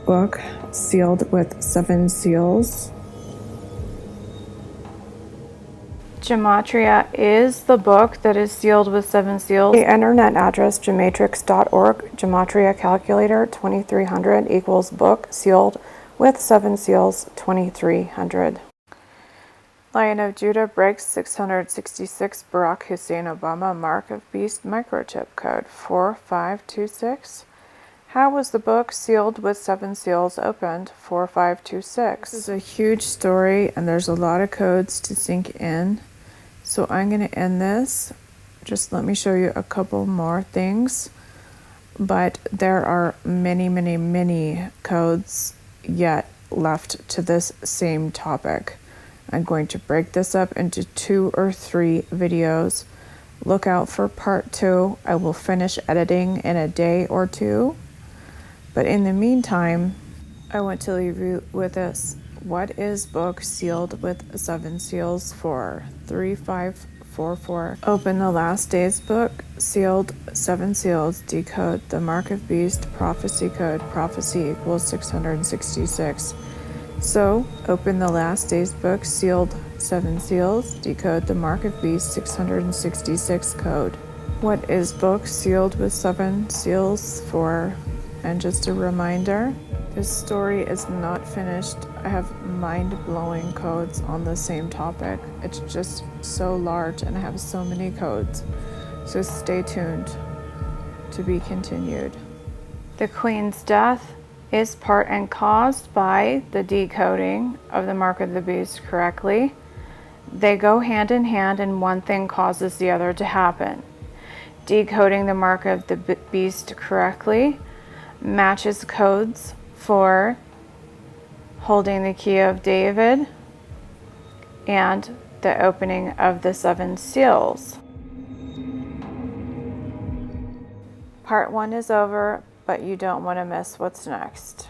book sealed with 7 seals. Gematria is the book that is sealed with 7 seals. The internet address Gematrix.org, Gematria Calculator 2300 equals book sealed with 7 seals 2300. Lion of Judah breaks 666 Barack Hussein Obama Mark of Beast microchip code 4526. How was the book sealed with 7 seals opened? 4526. This is a huge story and there's a lot of codes to sink in. So I'm going to end this. Just let me show you a couple more things. But there are many, many, many codes yet left to this same topic. I'm going to break this up into 2 or 3 videos. Look out for part 2. I will finish editing in a day or 2. But in the meantime, I want to leave you with this. What is book sealed with 7 seals for? 3544. Open the last days book, sealed 7 seals, decode the mark of beast, prophecy code, prophecy equals 666. So, open the last days book, sealed 7 seals, decode the mark of beast, 666 code. What is book sealed with 7 seals for? And just a reminder, this story is not finished. I have mind-blowing codes on the same topic. It's just so large and I have so many codes. So stay tuned to be continued. The Queen's death is part and caused by the decoding of the mark of the beast correctly. They go hand in hand and one thing causes the other to happen. Decoding the mark of the beast correctly matches codes for holding the key of David and the opening of the 7 seals. Part 1 is over, but you don't want to miss what's next.